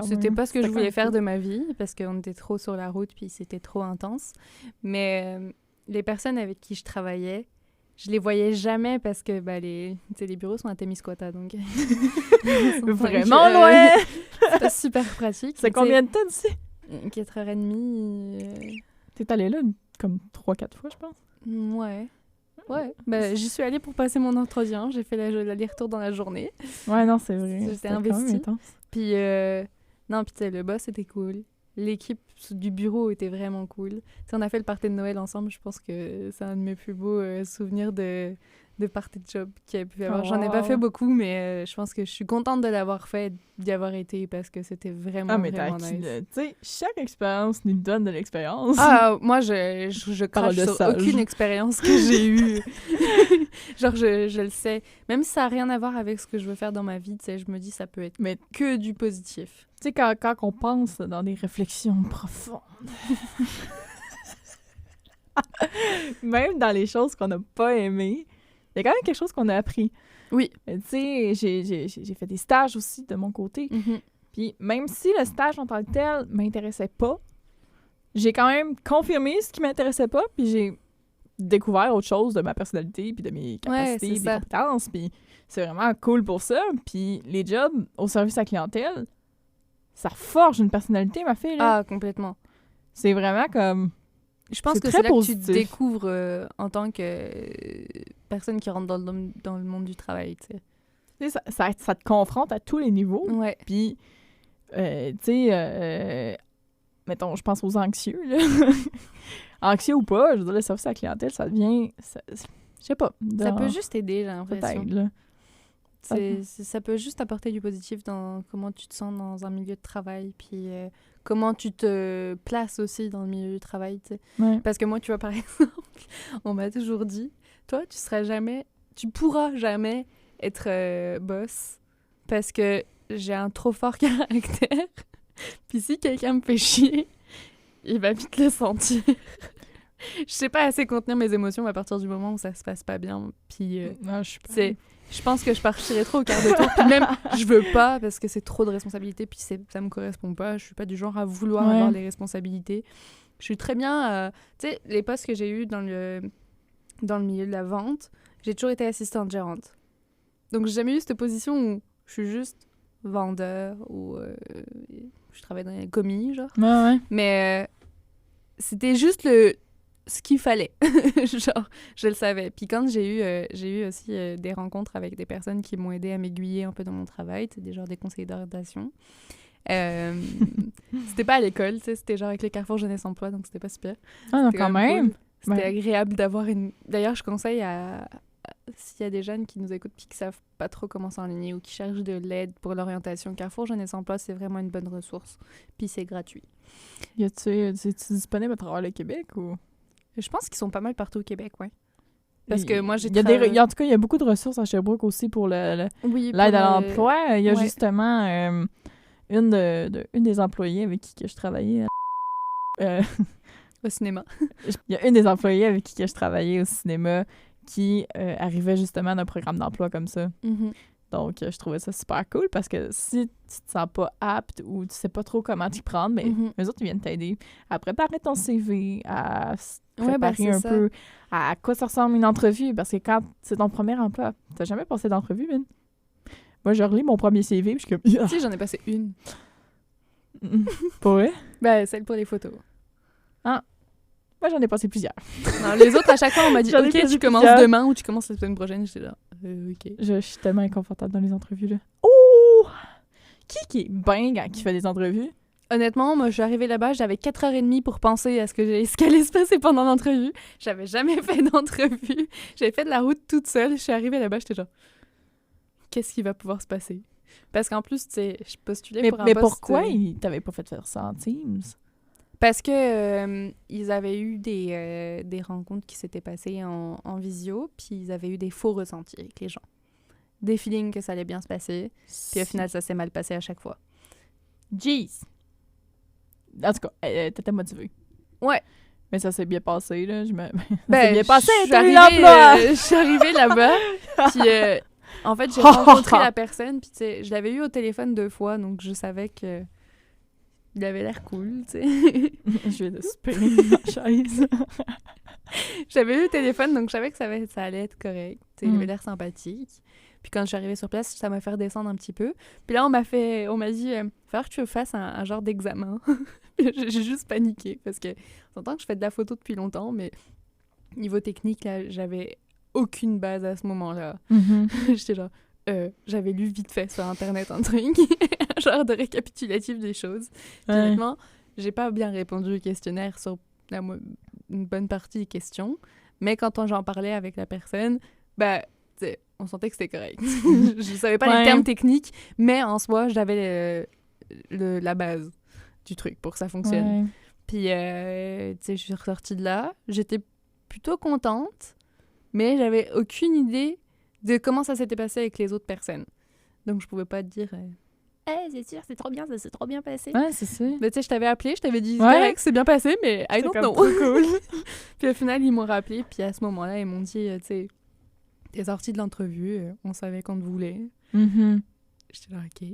C'était pas ce que je voulais faire de ma vie, parce qu'on était trop sur la route, puis c'était trop intense. Mais les personnes avec qui je travaillais, je les voyais jamais parce que les bureaux sont à Témiscouata, donc... Vraiment loin! C'est pas super pratique. C'est combien de temps d'ici? 4h30. T'es allée là comme 3-4 fois, je pense? Ouais. Ben, j'y suis allée pour passer mon entretien. J'ai fait l'aller-retour dans la journée. Ouais, non, c'est vrai. J'étais investie. Puis, non, puis tu sais, le boss était cool. L'équipe du bureau était vraiment cool. T'sais, on a fait le party de Noël ensemble. Je pense que c'est un de mes plus beaux souvenirs de party de job qu'il y a pu avoir. J'en ai pas fait beaucoup, mais je pense que je suis contente de l'avoir fait, d'y avoir été, parce que c'était vraiment, vraiment nice. Tu sais, chaque expérience nous donne de l'expérience. Ah, moi, je crache sur aucune expérience que j'ai eue. Genre, je le sais. Même si ça n'a rien à voir avec ce que je veux faire dans ma vie, tu sais, je me dis ça peut être que du positif. Tu sais, quand on pense dans des réflexions profondes, même dans les choses qu'on n'a pas aimées, il y a quand même quelque chose qu'on a appris. Oui. Tu sais, j'ai fait des stages aussi de mon côté. Mm-hmm. Puis même si le stage en tant que tel m'intéressait pas, j'ai quand même confirmé ce qui m'intéressait pas, puis j'ai découvert autre chose de ma personnalité, puis de mes capacités, des compétences, puis c'est vraiment cool pour ça. Puis les jobs au service à la clientèle, ça forge une personnalité, ma fille, là. Ah, complètement. C'est vraiment comme... Je pense que c'est là positif. Que tu te découvres en tant que personne qui rentre dans le monde du travail, tu sais. Ça te confronte à tous les niveaux. Ouais. Puis, tu sais, mettons, je pense aux anxieux, là. Anxieux ou pas, je veux dire, le service à la clientèle, ça devient... je sais pas. Ça peut juste aider, j'ai l'impression. Peut-être, là. Ça peut juste apporter du positif dans comment tu te sens dans un milieu de travail, puis comment tu te places aussi dans le milieu du travail, tu sais. Ouais. Parce que moi, tu vois, par exemple, on m'a toujours dit, toi, tu pourras jamais être boss parce que j'ai un trop fort caractère. Puis si quelqu'un me fait chier, il va vite le sentir. Je sais pas assez contenir mes émotions à partir du moment où ça se passe pas bien. Puis, je pense que je partirais trop au quart de tour. Puis même, je veux pas parce que c'est trop de responsabilités. Puis ça me correspond pas. Je suis pas du genre à vouloir avoir les responsabilités. Je suis très bien... tu sais, les postes que j'ai eus dans le milieu de la vente, j'ai toujours été assistante gérante. Donc, j'ai jamais eu cette position où je suis juste vendeur ou je travaille dans les commis, genre. Ouais. Mais c'était juste ce qu'il fallait. Genre, je le savais. Puis quand j'ai eu aussi des rencontres avec des personnes qui m'ont aidé à m'aiguiller un peu dans mon travail, des conseillers d'orientation. C'était pas à l'école, tu sais, c'était genre avec le Carrefour Jeunesse Emploi, donc c'était pas super. Ah non, quand même. Cool. C'était agréable d'avoir une... D'ailleurs, je conseille s'il y a des jeunes qui nous écoutent puis qui savent pas trop comment s'enligner ou qui cherchent de l'aide pour l'orientation, Carrefour Jeunesse Emploi, c'est vraiment une bonne ressource. Puis c'est gratuit. Es-tu disponible à travers le Québec ou... Je pense qu'ils sont pas mal partout au Québec, ouais. Parce que moi, j'ai en tout cas, il y a beaucoup de ressources à Sherbrooke aussi pour l'aide à l'emploi. Il y a justement une des employées avec qui que je travaillais au cinéma. Il y a une des employées avec qui que je travaillais au cinéma qui arrivait justement d'un programme d'emploi comme ça. Mm-hmm. Donc, je trouvais ça super cool parce que si tu te sens pas apte ou tu sais pas trop comment t'y prendre, mais eux autres, ils viennent t'aider à préparer ton CV, à préparer un peu à quoi ça ressemble une entrevue. Parce que quand c'est ton premier emploi, t'as jamais passé d'entrevue, Vin? Moi, je relis mon premier CV puis je suis comme... Si, j'en ai passé une. Pas vrai? Ben, celle pour les photos. Ah. Moi, j'en ai passé plusieurs. Non, les autres, à chaque fois, on m'a dit « Ok, tu commences demain ou tu commences la semaine prochaine. » J'étais là « Ok. » Je suis tellement inconfortable dans les entrevues, là. Oh! qui est bien quand il fait des entrevues? Honnêtement, moi, je suis arrivée là-bas, j'avais 4h30 pour penser à ce qu'elle allait se passer pendant l'entrevue. J'avais jamais fait d'entrevue. J'avais fait de la route toute seule. Je suis arrivée là-bas, j'étais genre, qu'est-ce qui va pouvoir se passer? Parce qu'en plus, tu sais, je postulais pour un poste... Mais pourquoi t'avais pas fait faire ça en Teams? Parce que ils avaient eu des rencontres qui s'étaient passées en visio, puis ils avaient eu des faux ressentis avec les gens. Des feelings que ça allait bien se passer, puis au final, ça s'est mal passé à chaque fois. Jeez! En tout cas, t'étais motivée. Ouais. Mais ça s'est bien passé, là. Ça Ben, s'est bien passé, je suis t'as eu arrivée, l'emploi! je suis arrivée là-bas, puis en fait, j'ai rencontré la personne, puis tu sais, je l'avais eu au téléphone 2 fois, donc je savais que il avait l'air cool, tu sais. Je vais de spinner ma chaise. J'avais eu le téléphone, donc je savais que ça allait être correct. Tu sais, il avait l'air sympathique. Puis quand je suis arrivée sur place, ça m'a fait redescendre un petit peu. Puis là, on m'a dit, il va falloir que tu fasses un genre d'examen. J'ai juste paniqué parce que on s'entend que je fais de la photo depuis longtemps, mais niveau technique, là, j'avais aucune base à ce moment-là. J'étais genre, j'avais lu vite fait sur Internet un truc, un genre de récapitulatif des choses. Puis honnêtement, j'ai pas bien répondu au questionnaire sur une bonne partie des questions, mais quand j'en parlais avec la personne, bah, on sentait que c'était correct. Je savais pas les termes techniques, mais en soi, j'avais la base du truc pour que ça fonctionne. Puis, tu sais, je suis ressortie de là. J'étais plutôt contente, mais j'avais aucune idée de comment ça s'était passé avec les autres personnes. Donc, je pouvais pas te dire... c'est sûr, c'est trop bien, ça s'est trop bien passé. Ouais, c'est ça. Mais tu sais, je t'avais appelé, je t'avais dit, c'est correct, c'est bien passé, mais I don't know. Cool. Puis au final, ils m'ont rappelé, puis à ce moment-là, ils m'ont dit, tu sais, t'es sortie de l'entrevue, on savait qu'on te voulait. J'étais là, OK.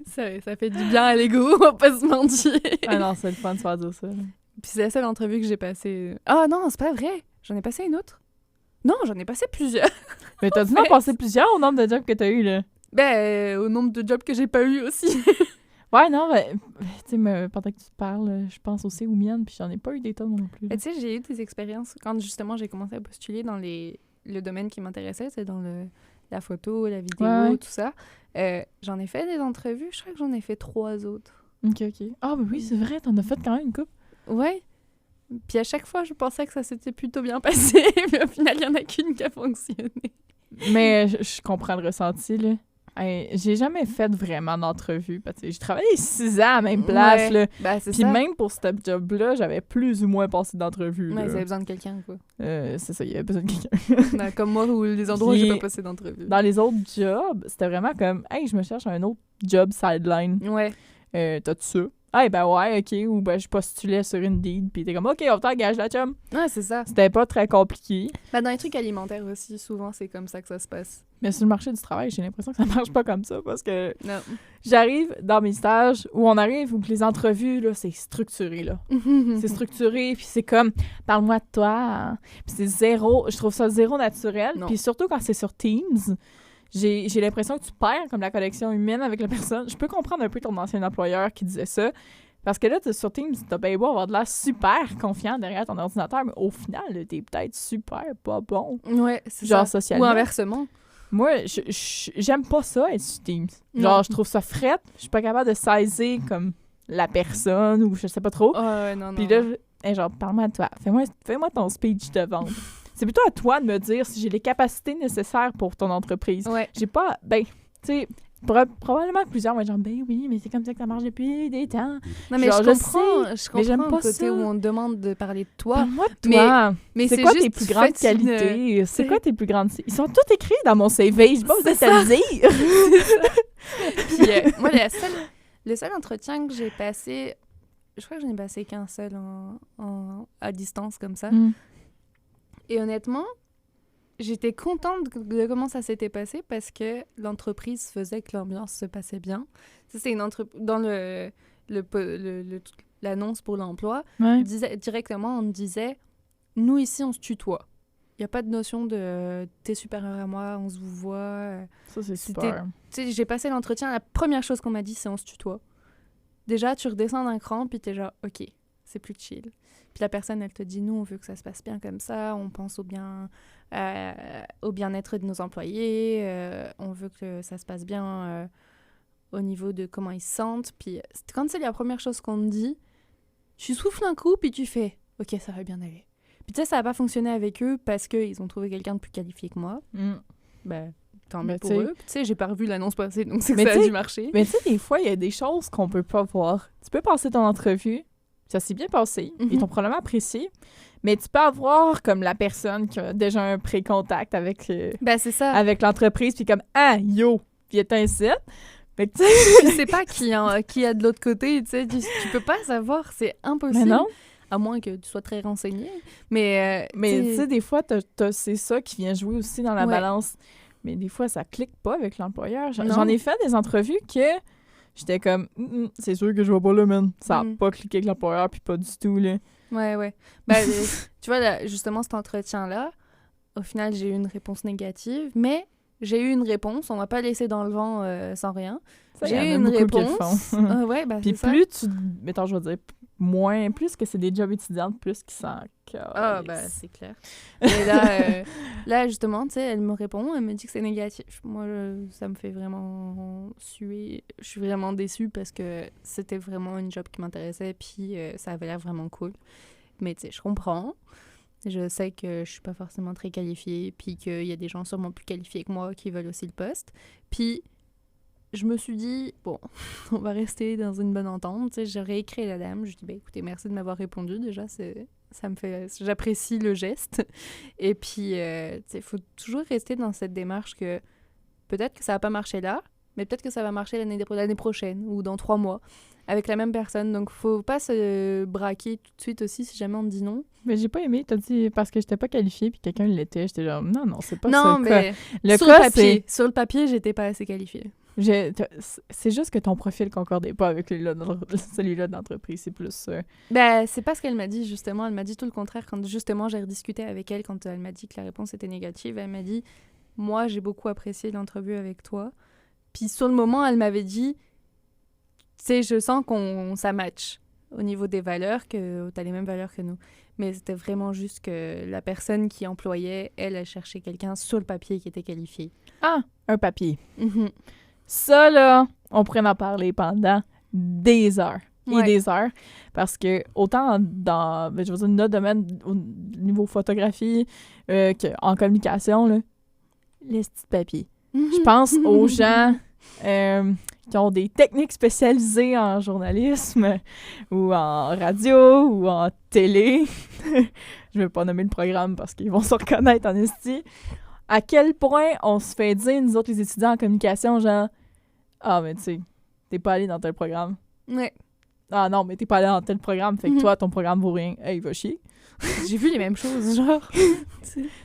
ça fait du bien à l'ego, on va pas se mentir. Ah non, c'est le fun de se faire dire ça. Puis c'est la seule entrevue que j'ai passée. Ah non, c'est pas vrai. J'en ai passé une autre. Non, j'en ai passé plusieurs. Mais t'as dû en passer plusieurs au nombre de jobs que t'as eu, là. Ben, au nombre de jobs que j'ai pas eu aussi. Ouais, non, mais tu sais, pendant que tu te parles, je pense aussi aux miennes, puis j'en ai pas eu des tonnes non plus. Tu sais, j'ai eu des expériences quand justement j'ai commencé à postuler dans le domaine qui m'intéressait, c'est dans la photo, la vidéo, tout ça. J'en ai fait des entrevues, je crois que j'en ai fait 3 autres. OK. Ah, ben oui, c'est vrai, t'en as fait quand même une couple. Ouais. Puis à chaque fois, je pensais que ça s'était plutôt bien passé, mais au final, il y en a qu'une qui a fonctionné. Mais je comprends le ressenti, là. J'ai jamais fait vraiment d'entrevue. Parce que j'ai travaillé 6 ans à la même place. Là. Ben, c'est puis ça. même pour ce job-là, j'avais plus ou moins passé d'entrevue. Ouais, ils avaient besoin de quelqu'un, quoi. C'est ça, il y avait besoin de quelqu'un. Ben, comme moi, ou les endroits où j'ai pas passé d'entrevue. Dans les autres jobs, c'était vraiment comme « Hey, je me cherche un autre job sideline. Ouais. T'as-tu ça? » Ah, ben ouais, OK. Ou ben je postulais sur Indeed, puis t'es comme « OK, on t'engage la chum. » Ouais, c'est ça. C'était pas très compliqué. Ben, dans les trucs alimentaires aussi, souvent, c'est comme ça que ça se passe. Mais sur le marché du travail, j'ai l'impression que ça marche pas comme ça parce que non. J'arrive dans mes stages où on arrive, où les entrevues, là, c'est structuré, là. C'est structuré, puis c'est comme « Parle-moi de toi. Hein. » Puis c'est zéro... Je trouve ça zéro naturel. Puis surtout quand c'est sur Teams, j'ai l'impression que tu perds comme la connexion humaine avec la personne. Je peux comprendre un peu ton ancien employeur qui disait ça. Parce que là, sur Teams, t'as bien beau avoir de l'air super confiant derrière ton ordinateur, mais au final, là, t'es peut-être super pas bon. Ouais, c'est genre ça. Socialement. Ou inversement. Moi, j'aime pas ça, être sur Teams. Genre, je trouve ça frette. Je suis pas capable de saisir comme la personne ou je sais pas trop. Non. Puis là, genre, parle-moi de toi. Fais-moi ton speech de vente. C'est plutôt à toi de me dire si j'ai les capacités nécessaires pour ton entreprise. Ouais. J'ai pas... Ben, tu sais... Probablement que plusieurs vont être genre, ben oui, mais c'est comme ça que ça marche depuis des temps. Non, mais genre, je comprends mais j'aime pas le côté ça. où on te demande de parler de toi. Parle-moi de toi. Mais c'est quoi tes plus grandes qualités? C'est quoi tes plus grandes... Ils sont tous écrits dans mon CV. J'ai pas besoin de te le dire. Puis, moi, le seul entretien que j'ai passé... Je crois que j'en ai passé qu'un seul à distance comme ça. Et honnêtement... J'étais contente de comment ça s'était passé parce que l'entreprise faisait que l'ambiance se passait bien. Ça, c'est une entreprise... Dans l'annonce pour l'emploi, directement, on me disait « Nous, ici, on se tutoie. Il n'y a pas de notion de « T'es supérieur à moi, on se vous voit. » Ça, c'est super. Tu sais, j'ai passé l'entretien, la première chose qu'on m'a dit, c'est « On se tutoie. » Déjà, tu redescends d'un cran, puis t'es genre « OK, c'est plus chill. » Puis la personne, elle te dit, nous, on veut que ça se passe bien comme ça, on pense au bien-être de nos employés, on veut que ça se passe bien au niveau de comment ils se sentent. Puis quand c'est la première chose qu'on te dit, tu souffles un coup, puis tu fais « Ok, ça va bien aller ». Puis tu sais, ça n'a pas fonctionné avec eux parce qu'ils ont trouvé quelqu'un de plus qualifié que moi. Ben, tant mieux pour eux. Tu sais, j'ai pas revu l'annonce passer, donc c'est que ça a dû marcher. Mais tu sais, des fois, il y a des choses qu'on peut pas voir. Tu peux passer ton entrevue, ça s'est bien passé, ils t'ont probablement apprécié, mais tu peux avoir comme la personne qui a déjà un pré-contact avec, ben, c'est ça. avec l'entreprise, puis comme « Ah, yo, viens ici ». Fait que tu sais pas qui y a de l'autre côté, tu sais, tu peux pas savoir, c'est impossible. Mais non. À moins que tu sois très renseigné. Mais tu sais, des fois, c'est ça qui vient jouer aussi dans la balance. Mais des fois, ça clique pas avec l'employeur. J'en ai fait des entrevues que j'étais comme, c'est sûr que je vois pas là, man. Ça a pas cliqué avec l'employeur, puis pas du tout, là. Ouais. Ben, tu vois, là, justement, cet entretien-là, au final, j'ai eu une réponse négative, mais j'ai eu une réponse. On m'a pas laissé dans le vent sans rien. J'ai eu une réponse. Ouais, ben, puis plus tu... Mettons, je vais dire... plus que c'est des jobs étudiantes, plus qu'ils s'en calissent. Ah, ben, c'est clair. Et là, justement, tu sais, elle me répond, elle me dit que c'est négatif. Moi, ça me fait vraiment suer. Je suis vraiment déçue parce que c'était vraiment une job qui m'intéressait, puis ça avait l'air vraiment cool. Mais tu sais, je comprends. Je sais que je suis pas forcément très qualifiée, puis qu'il y a des gens sûrement plus qualifiés que moi qui veulent aussi le poste. Puis je me suis dit, bon, on va rester dans une bonne entente. Tu sais, j'aurais écrit à la dame. Je dis, ben, écoutez, merci de m'avoir répondu. Déjà, ça me fait... J'apprécie le geste. Et puis, tu sais, il faut toujours rester dans cette démarche que peut-être que ça va pas marcher là, mais peut-être que ça va marcher l'année prochaine ou dans 3 mois avec la même personne. Donc, faut pas se braquer tout de suite aussi si jamais on te dit non. Mais j'ai pas aimé, t'as dit parce que j'étais pas qualifiée puis quelqu'un l'était. J'étais genre, non, c'est pas ça. Non, mais sur le papier, j'étais pas assez qualifiée. C'est juste que ton profil concordait pas avec celui-là d'entreprise, c'est plus ça. Ben, c'est pas ce qu'elle m'a dit, justement. Elle m'a dit tout le contraire. Quand, justement, j'ai rediscuté avec elle, quand elle m'a dit que la réponse était négative, elle m'a dit « Moi, j'ai beaucoup apprécié l'entrevue avec toi. » Puis sur le moment, elle m'avait dit « Tu sais, je sens ça match au niveau des valeurs, que t'as les mêmes valeurs que nous. » Mais c'était vraiment juste que la personne qui employait, elle cherchait quelqu'un sur le papier qui était qualifié. Ah, un papier. Ça, là, on pourrait en parler pendant des heures et des heures. Parce que autant dans, je veux dire, notre domaine, au niveau photographie, qu'en communication, là, les petits papiers. Je pense aux gens qui ont des techniques spécialisées en journalisme ou en radio ou en télé. Je ne vais pas nommer le programme parce qu'ils vont se reconnaître en esti. À quel point on se fait dire, nous autres, les étudiants en communication, genre « Ah, mais tu sais, t'es pas allé dans tel programme. » Ouais. Ah non, mais t'es pas allé dans tel programme, fait que toi, ton programme vaut rien. Hey, va chier. J'ai vu les mêmes choses, genre.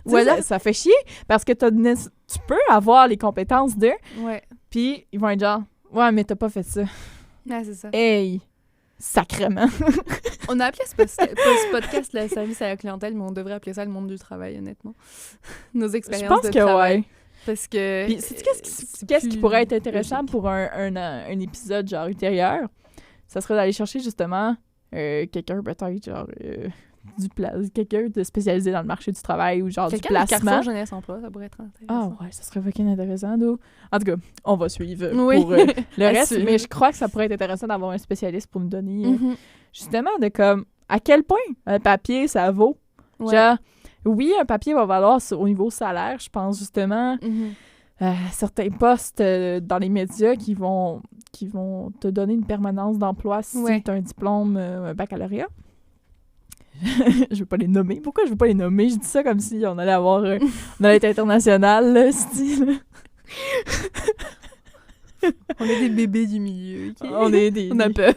Voilà. Ça fait chier parce que tu peux avoir les compétences d'eux. Ouais. Puis ils vont être genre « Ouais, mais t'as pas fait ça. » Ah, c'est ça. Hey! Sacrément! On a appelé ce podcast le service à la clientèle, mais on devrait appeler ça le monde du travail, honnêtement. Nos expériences de travail. Je pense que ouais. Parce que... Puis, qu'est-ce qui pourrait être intéressant pour un épisode genre ultérieur? Ça serait d'aller chercher justement quelqu'un peut-être genre quelqu'un de spécialisé dans le marché du travail ou genre du placement. Quelqu'un de Carrefour Jeunesse Emploi, ça pourrait être intéressant. Ah ouais, ça serait fucking intéressant, d'où. En tout cas, on va suivre pour le reste, mais je crois que ça pourrait être intéressant d'avoir un spécialiste pour nous donner justement de comme à quel point un papier ça vaut. Ouais. Genre, oui, un papier va valoir au niveau salaire, je pense justement certains postes dans les médias qui vont te donner une permanence d'emploi si tu as un diplôme, un baccalauréat. Je veux pas les nommer. Pourquoi je veux pas les nommer? Je dis ça comme si on allait avoir... on allait être international, là, style. On est des bébés du milieu, OK? On a peur.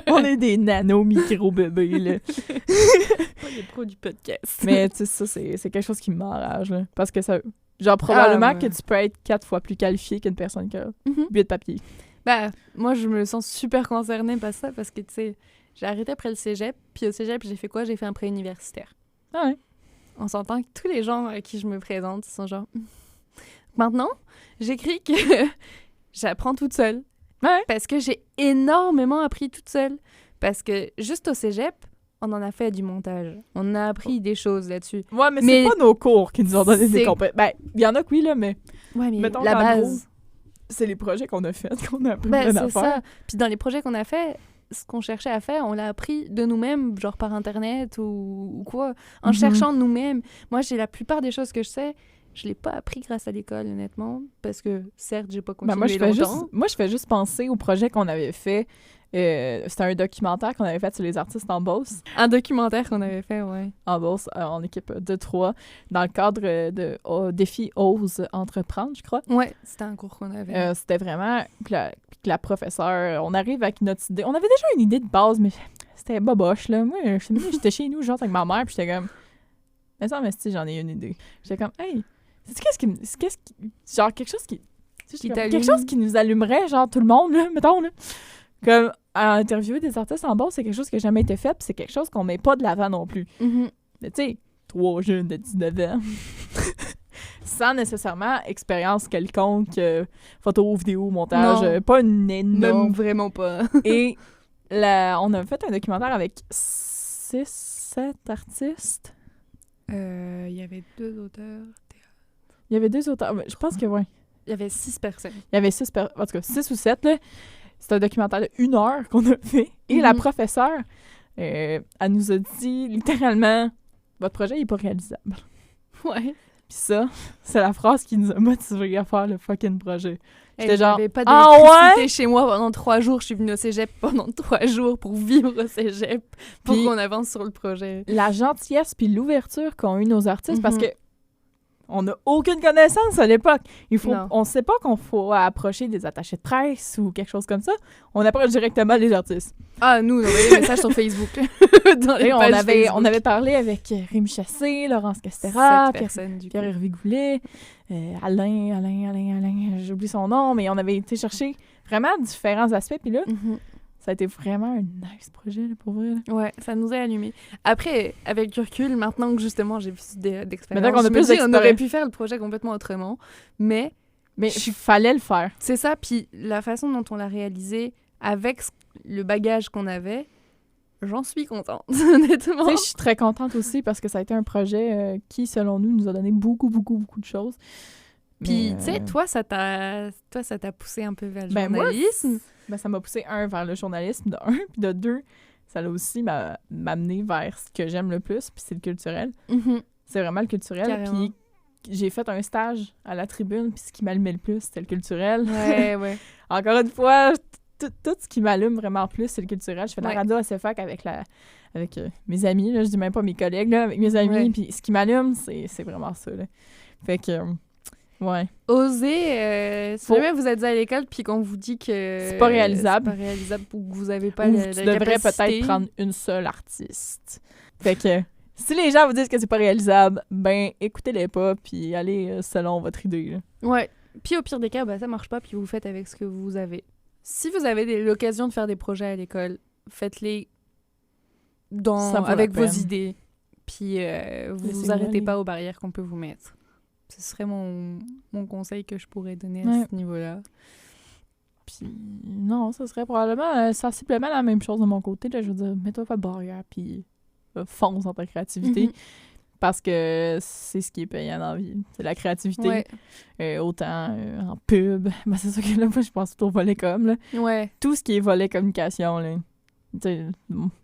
on est des nano-micro-bébés, là. On est pros du podcast. Mais, tu sais, ça, c'est quelque chose qui m'enrage, là. Parce que ça... Genre, probablement que tu peux être 4 fois plus qualifié qu'une personne qui a 8 papiers. Ben, moi, je me sens super concernée par ça, parce que, tu sais... J'ai arrêté après le cégep, puis au cégep, j'ai fait quoi? J'ai fait un pré-universitaire. Ah ouais. On s'entend que tous les gens à qui je me présente sont genre... Maintenant, j'écris que j'apprends toute seule. Ouais. Parce que j'ai énormément appris toute seule. Parce que juste au cégep, on en a fait du montage. On a appris des choses là-dessus. Ouais, mais c'est pas nos cours qui nous ont donné des compétences. Ben, il y en a que oui, là, mais... Ouais, mais la base... c'est les projets qu'on a faits qu'on a appris Ben, plein c'est d'affaires. ça. Puis dans les projets qu'on a fait, ce qu'on cherchait à faire, on l'a appris de nous-mêmes, genre par Internet ou quoi, en Mhm. cherchant nous-mêmes. Moi, j'ai la plupart des choses que je sais, je l'ai pas appris grâce à l'école, honnêtement, parce que, certes, j'ai pas Ben, continué longtemps. moi, je fais juste penser au projet qu'on avait fait. C'était un documentaire qu'on avait fait sur les artistes en Beauce. Un documentaire qu'on avait fait, ouais. En Beauce, en équipe de 3, dans le cadre de Défi Ose Entreprendre, je crois. Ouais, c'était un cours qu'on avait. C'était vraiment que la professeure, on arrive avec notre idée. On avait déjà une idée de base, mais c'était boboche, là. Moi, j'étais chez nous, genre, avec ma mère, puis j'étais comme... Mais ça, mais si, j'en ai une idée. J'étais comme, hey, qu'est-ce qui... Genre, quelque chose qui... Qui quelque t'allume. chose qui nous allumerait, genre, tout le monde, là, mettons, là. Comme, à interviewer des artistes en bas, c'est quelque chose qui n'a jamais été fait, puis c'est quelque chose qu'on met pas de l'avant non plus. Mhm. Mais tu sais, 3 jeunes de 19 ans, sans nécessairement expérience quelconque, photo, vidéo, montage, Non. pas une Même énorme... vraiment pas. Et on a fait un documentaire avec 6-7 artistes. Il y avait 2 auteurs. Il y avait 2 auteurs, je pense que oui. Il y avait 6 personnes. Il y avait 6 en tout cas 6 ou 7, là. C'est un documentaire de 1 heure qu'on a fait. Et la Mhm. professeure, elle nous a dit littéralement, votre projet n'est pas réalisable. Ouais. Puis ça, c'est la phrase qui nous a motivés à faire le fucking projet. J'étais Hey, genre, j'avais pas ah d'électricité chez moi pendant 3 jours. Je suis venue au cégep pendant 3 jours pour vivre au cégep, pour Puis- qu'on avance sur le projet. La gentillesse puis l'ouverture qu'ont eu nos artistes, parce Mhm. que on n'a aucune connaissance à l'époque. Non. On sait pas qu'on faut approcher des attachés de presse ou quelque chose comme ça. On approche directement les artistes. Ah, nous, on envoyait des messages sur Facebook. Dans les Et on pages avait Facebook. parlé avec Rémi Chassé, Laurence 7 Castera, personnes, du coup. Pierre-Hervé Goulet, Alain, j'oublie son nom, mais on avait été chercher vraiment différents aspects. Puis là, Mhm. ça a été vraiment un nice projet, là, pour vrai. là. Ouais, ça nous a allumés. Après, avec du recul, maintenant que justement j'ai plus d'expérience, Maintenant qu'on a je me plus dis, on aurait d'expérience. pu faire le projet complètement autrement. Mais Mais il fallait le faire. c'est ça, puis la façon dont on l'a réalisé avec le bagage qu'on avait, j'en suis contente, honnêtement. Tu sais, je suis très contente aussi parce que ça a été un projet qui, selon nous, nous a donné beaucoup de choses. Puis, Mais, tu sais, toi, ça t'a poussé un peu vers le ben, moi, journalisme. ben, ça m'a poussé, vers le journalisme, de 1, puis de 2, ça l'a aussi m'amené vers ce que j'aime le plus, puis c'est le culturel. Mhm. C'est vraiment le culturel. Carrément. Puis j'ai fait un stage à la tribune, puis ce qui m'allumait le plus, c'était le culturel. Ouais, ouais. Encore une fois, tout ce qui m'allume vraiment plus, c'est le culturel. Je fais de la Ouais. radio à CFAC avec mes amis, là, je dis même pas mes collègues, là, avec mes amis, Ouais. puis ce qui m'allume, c'est vraiment ça. Là. Fait que, ouais. Osez, si Faut- jamais vous êtes à l'école puis qu'on vous dit que C'est pas réalisable. c'est pas réalisable ou que vous n'avez pas Ou la tu devrais capacité. peut-être prendre une seule artiste. Fait que, si les gens vous disent que c'est pas réalisable, ben, écoutez-les pas, puis allez selon votre idée. Là. Ouais. Puis au pire des cas, ça marche pas, puis vous faites avec ce que vous avez. Si vous avez l'occasion de faire des projets à l'école, faites-les Ça vaut la avec vos peine. idées. Puis vous Laissez-vous arrêtez aller. pas aux barrières qu'on peut vous mettre. Ce serait mon conseil que je pourrais donner Ouais. à ce niveau-là. Puis, non, ça serait probablement sensiblement la même chose de mon côté. Là, je veux dire, mets-toi pas de barrière, puis fonce dans ta créativité. Mhm. Parce que c'est ce qui est payant dans la vie. C'est la créativité. Ouais. Autant en pub. Ben, c'est sûr que là, moi, je pense tout au volet com. Là. Ouais. Tout ce qui est volet communication, là. Tu sais,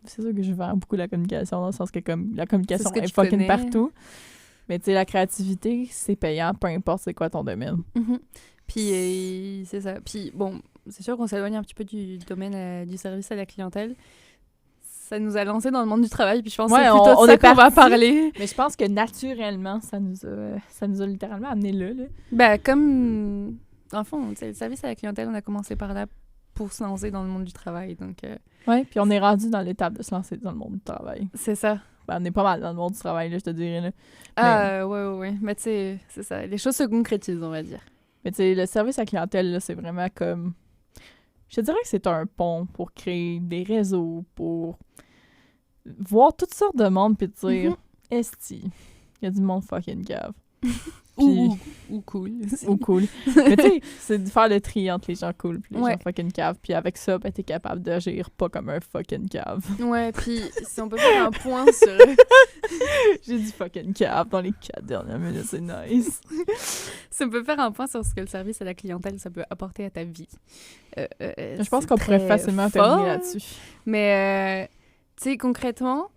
c'est sûr que je vends beaucoup la communication, dans le sens que comme la communication C'est ce que est tu fucking connais. partout. Mais tu sais, la créativité, c'est payant, peu importe c'est quoi ton domaine. Mhm. Puis c'est ça. Puis bon, c'est sûr qu'on s'éloigne un petit peu du domaine du service à la clientèle. Ça nous a lancé dans le monde du travail, puis je pense que Ouais, c'est plutôt on de ça est qu'on va parti. parler. Mais je pense que naturellement, ça nous a littéralement amené là. Ben, comme, dans le fond, tu sais, le service à la clientèle, on a commencé par là pour se lancer dans le monde du travail. Donc, Ouais, puis on est rendu dans l'étape de se lancer dans le monde du travail. c'est ça. Ben, on est pas mal dans le monde du travail, là, je te dirais. Là. Ah, ouais. Mais tu sais, c'est ça. Les choses se concrétisent, on va dire. Mais tu sais, le service à la clientèle, là, c'est vraiment comme... Je te dirais que c'est un pont pour créer des réseaux, pour voir toutes sortes de monde, puis te dire, esti, il y a du monde fucking cave. Ou cool. Ou cool. Mais tu sais, c'est de faire le tri entre les gens cool puis les Ouais. gens fucking cave. Puis avec ça, ben, t'es capable d'agir pas comme un fucking cave. Ouais, puis si on peut faire un point sur... J'ai dit fucking cave dans les 4 dernières minutes, c'est nice. si on peut faire un point sur ce que le service à la clientèle, ça peut apporter à ta vie. Je pense qu'on pourrait facilement terminer là-dessus. Mais, tu sais, concrètement,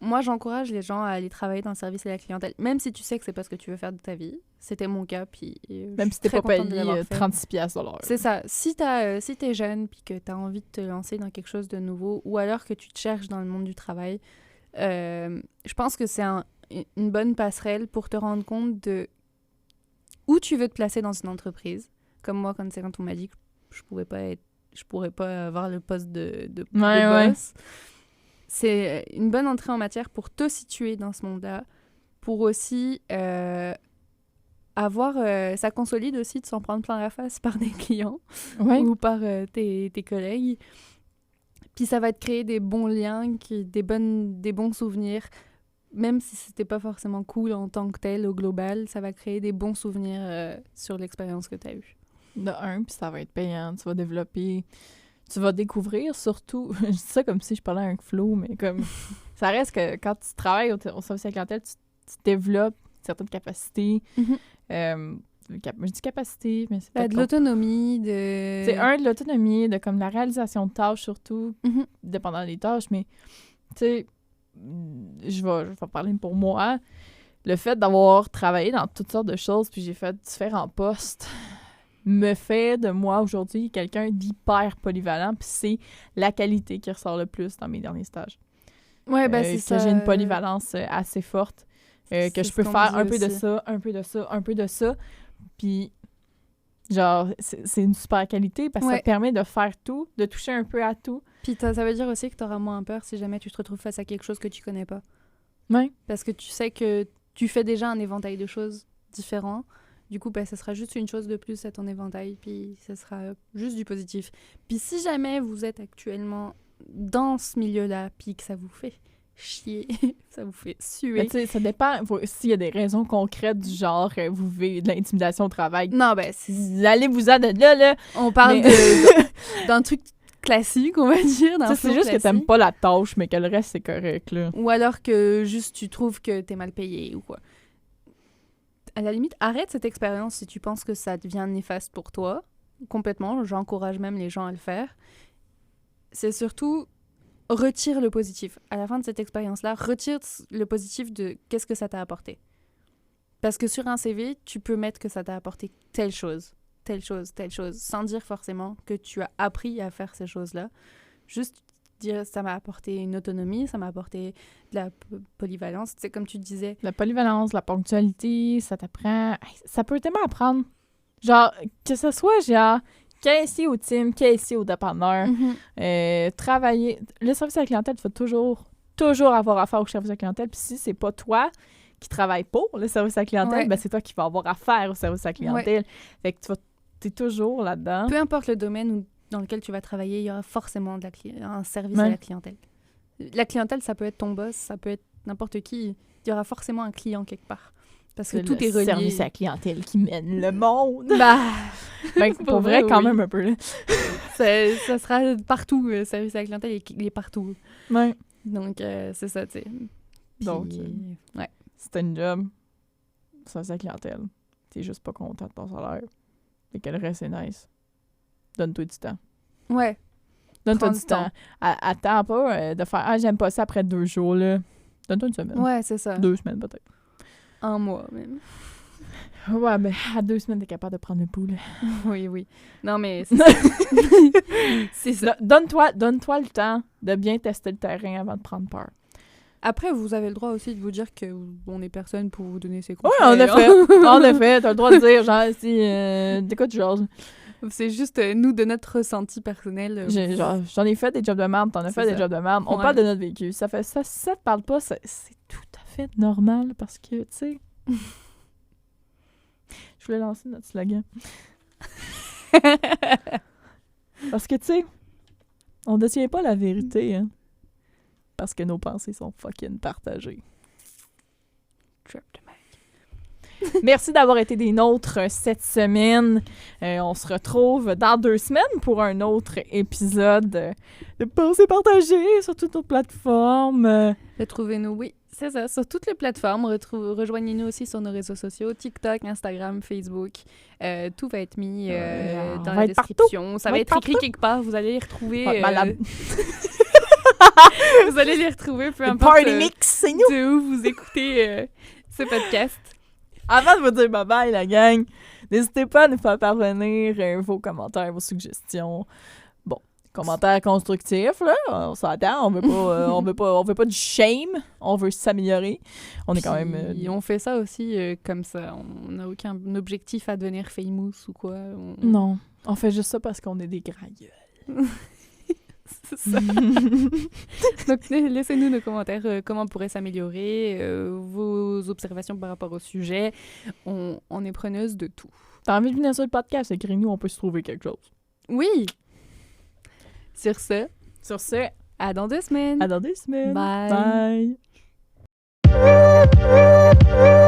moi, j'encourage les gens à aller travailler dans le service à la clientèle, même si tu sais que c'est pas ce que tu veux faire de ta vie. C'était mon cas, puis même si t'es pas payé 36$ de l'heure. C'est ça. Si t'es jeune, puis que t'as envie de te lancer dans quelque chose de nouveau, ou alors que tu te cherches dans le monde du travail, je pense que c'est une bonne passerelle pour te rendre compte de où tu veux te placer dans une entreprise. Comme moi, quand on m'a dit que je pourrais pas avoir le poste de boss. C'est une bonne entrée en matière pour te situer dans ce monde-là, pour aussi avoir... ça consolide aussi de s'en prendre plein la face par des clients ou par tes collègues. Puis ça va te créer des bons liens, des bons souvenirs. Même si c'était pas forcément cool en tant que tel au global, ça va créer des bons souvenirs sur l'expérience que tu as eue. De un, puis ça va être payant, tu vas développer... Tu vas découvrir surtout, je dis ça comme si je parlais à un flow, mais comme ça reste que quand tu travailles au service à la clientèle, tu développes certaines capacités. Je dis capacité, mais c'est pas de l'autonomie, C'est de l'autonomie, de comme la réalisation de tâches surtout, dépendant des tâches, mais tu sais, je vais parler pour moi. Le fait d'avoir travaillé dans toutes sortes de choses, puis j'ai fait différents postes, me fait de moi aujourd'hui quelqu'un d'hyper polyvalent, puis c'est la qualité qui ressort le plus dans mes derniers stages. Ouais, c'est ça. Que j'ai une polyvalence assez forte, que je peux faire un peu de ça, un peu de ça, un peu de ça, puis genre, c'est une super qualité parce que ça te permet de faire tout, de toucher un peu à tout. Puis ça veut dire aussi que tu auras moins peur si jamais tu te retrouves face à quelque chose que tu connais pas. Ouais. Parce que tu sais que tu fais déjà un éventail de choses différents. Du coup, ça sera juste une chose de plus à ton éventail, puis ça sera juste du positif. Puis si jamais vous êtes actuellement dans ce milieu-là, puis que ça vous fait chier, ça vous fait suer... Mais tu sais, ça dépend s'il y a des raisons concrètes du genre vous vivez de l'intimidation au travail. Non, allez-vous-en de là. On parle d'un truc classique, on va dire. C'est juste que t'aimes pas la tâche, mais que le reste, c'est correct, là. Ou alors que juste tu trouves que t'es mal payé ou quoi. À la limite, arrête cette expérience si tu penses que ça devient néfaste pour toi. Complètement, j'encourage même les gens à le faire. C'est surtout, retire le positif. À la fin de cette expérience-là, retire le positif de qu'est-ce que ça t'a apporté. Parce que sur un CV, tu peux mettre que ça t'a apporté telle chose, sans dire forcément que tu as appris à faire ces choses-là. Juste dire ça m'a apporté une autonomie, ça m'a apporté de la polyvalence, tu sais, comme tu disais. La polyvalence, la ponctualité, ça t'apprend... Ça peut tellement apprendre. Genre, que ce soit genre caissier au team, caissier au dépanneur, travailler... Le service à la clientèle, tu vas toujours avoir affaire au service à la clientèle, puis si c'est pas toi qui travaille pour le service à la clientèle, ben c'est toi qui vas avoir affaire au service à la clientèle. Fait que t'es toujours là-dedans. Peu importe le domaine dans lequel tu vas travailler, il y aura forcément un service à la clientèle. La clientèle, ça peut être ton boss, ça peut être n'importe qui. Il y aura forcément un client quelque part. Parce que tout est relié. C'est le service à la clientèle qui mène le monde. Pour vrai, quand même un peu. Là. ça sera partout. Le service à la clientèle, il est partout. Ouais. Donc, c'est ça, tu sais. Donc, c'est un job. Service à la clientèle. T'es juste pas content de ton salaire. Et que le reste, c'est nice. Donne-toi du temps. Ouais. Donne-toi du temps. Attends pas de faire « Ah, j'aime pas ça après 2 jours, là. » Donne-toi une semaine. Ouais, c'est ça. 2 semaines, peut-être. 1 mois, même. Ouais, mais à 2 semaines, t'es capable de prendre le pouls, là. Oui. Non, mais c'est ça. C'est ça. Donne-toi le temps de bien tester le terrain avant de prendre peur. Après, vous avez le droit aussi de vous dire qu'on est personne pour vous donner ses conseils. Oui, en effet. T'as le droit de dire, genre, si... t'écoutes, genre... C'est juste nous, de notre ressenti personnel. J'en ai fait des jobs de merde, t'en as fait des jobs de merde. On parle de notre vécu. Ça te parle pas, c'est tout à fait normal parce que, tu sais... Je voulais lancer notre slogan. Parce que, tu sais, on ne détient pas la vérité, hein. Parce que nos pensées sont fucking partagées. Drop the mic. Merci d'avoir été des nôtres cette semaine. On se retrouve dans 2 semaines pour un autre épisode de Pensées partagées sur toutes nos plateformes. Retrouvez-nous, oui, c'est ça, sur toutes les plateformes. Rejoignez-nous aussi sur nos réseaux sociaux, TikTok, Instagram, Facebook. Tout va être mis dans la description. Ça va être écrit quelque part. Vous allez les retrouver. Vous allez les retrouver, peu importe Party Mix, c'est nous! de où vous écoutez ce podcast. Avant de vous dire bye-bye, la gang, n'hésitez pas à nous faire parvenir vos commentaires, vos suggestions. Bon, commentaires constructifs, là, on s'entend, on veut pas du shame, on veut s'améliorer. On est quand même... on fait ça aussi comme ça, on n'a aucun objectif à devenir famous ou quoi. Non, on fait juste ça parce qu'on est des grailleuls. C'est ça. Donc, laissez-nous nos commentaires, comment on pourrait s'améliorer, vos observations par rapport au sujet. On est preneuse de tout. T'as envie de venir sur le podcast, écris-nous, on peut se trouver quelque chose. Oui! Sur ce, à dans 2 semaines. À dans 2 semaines. Bye. Bye.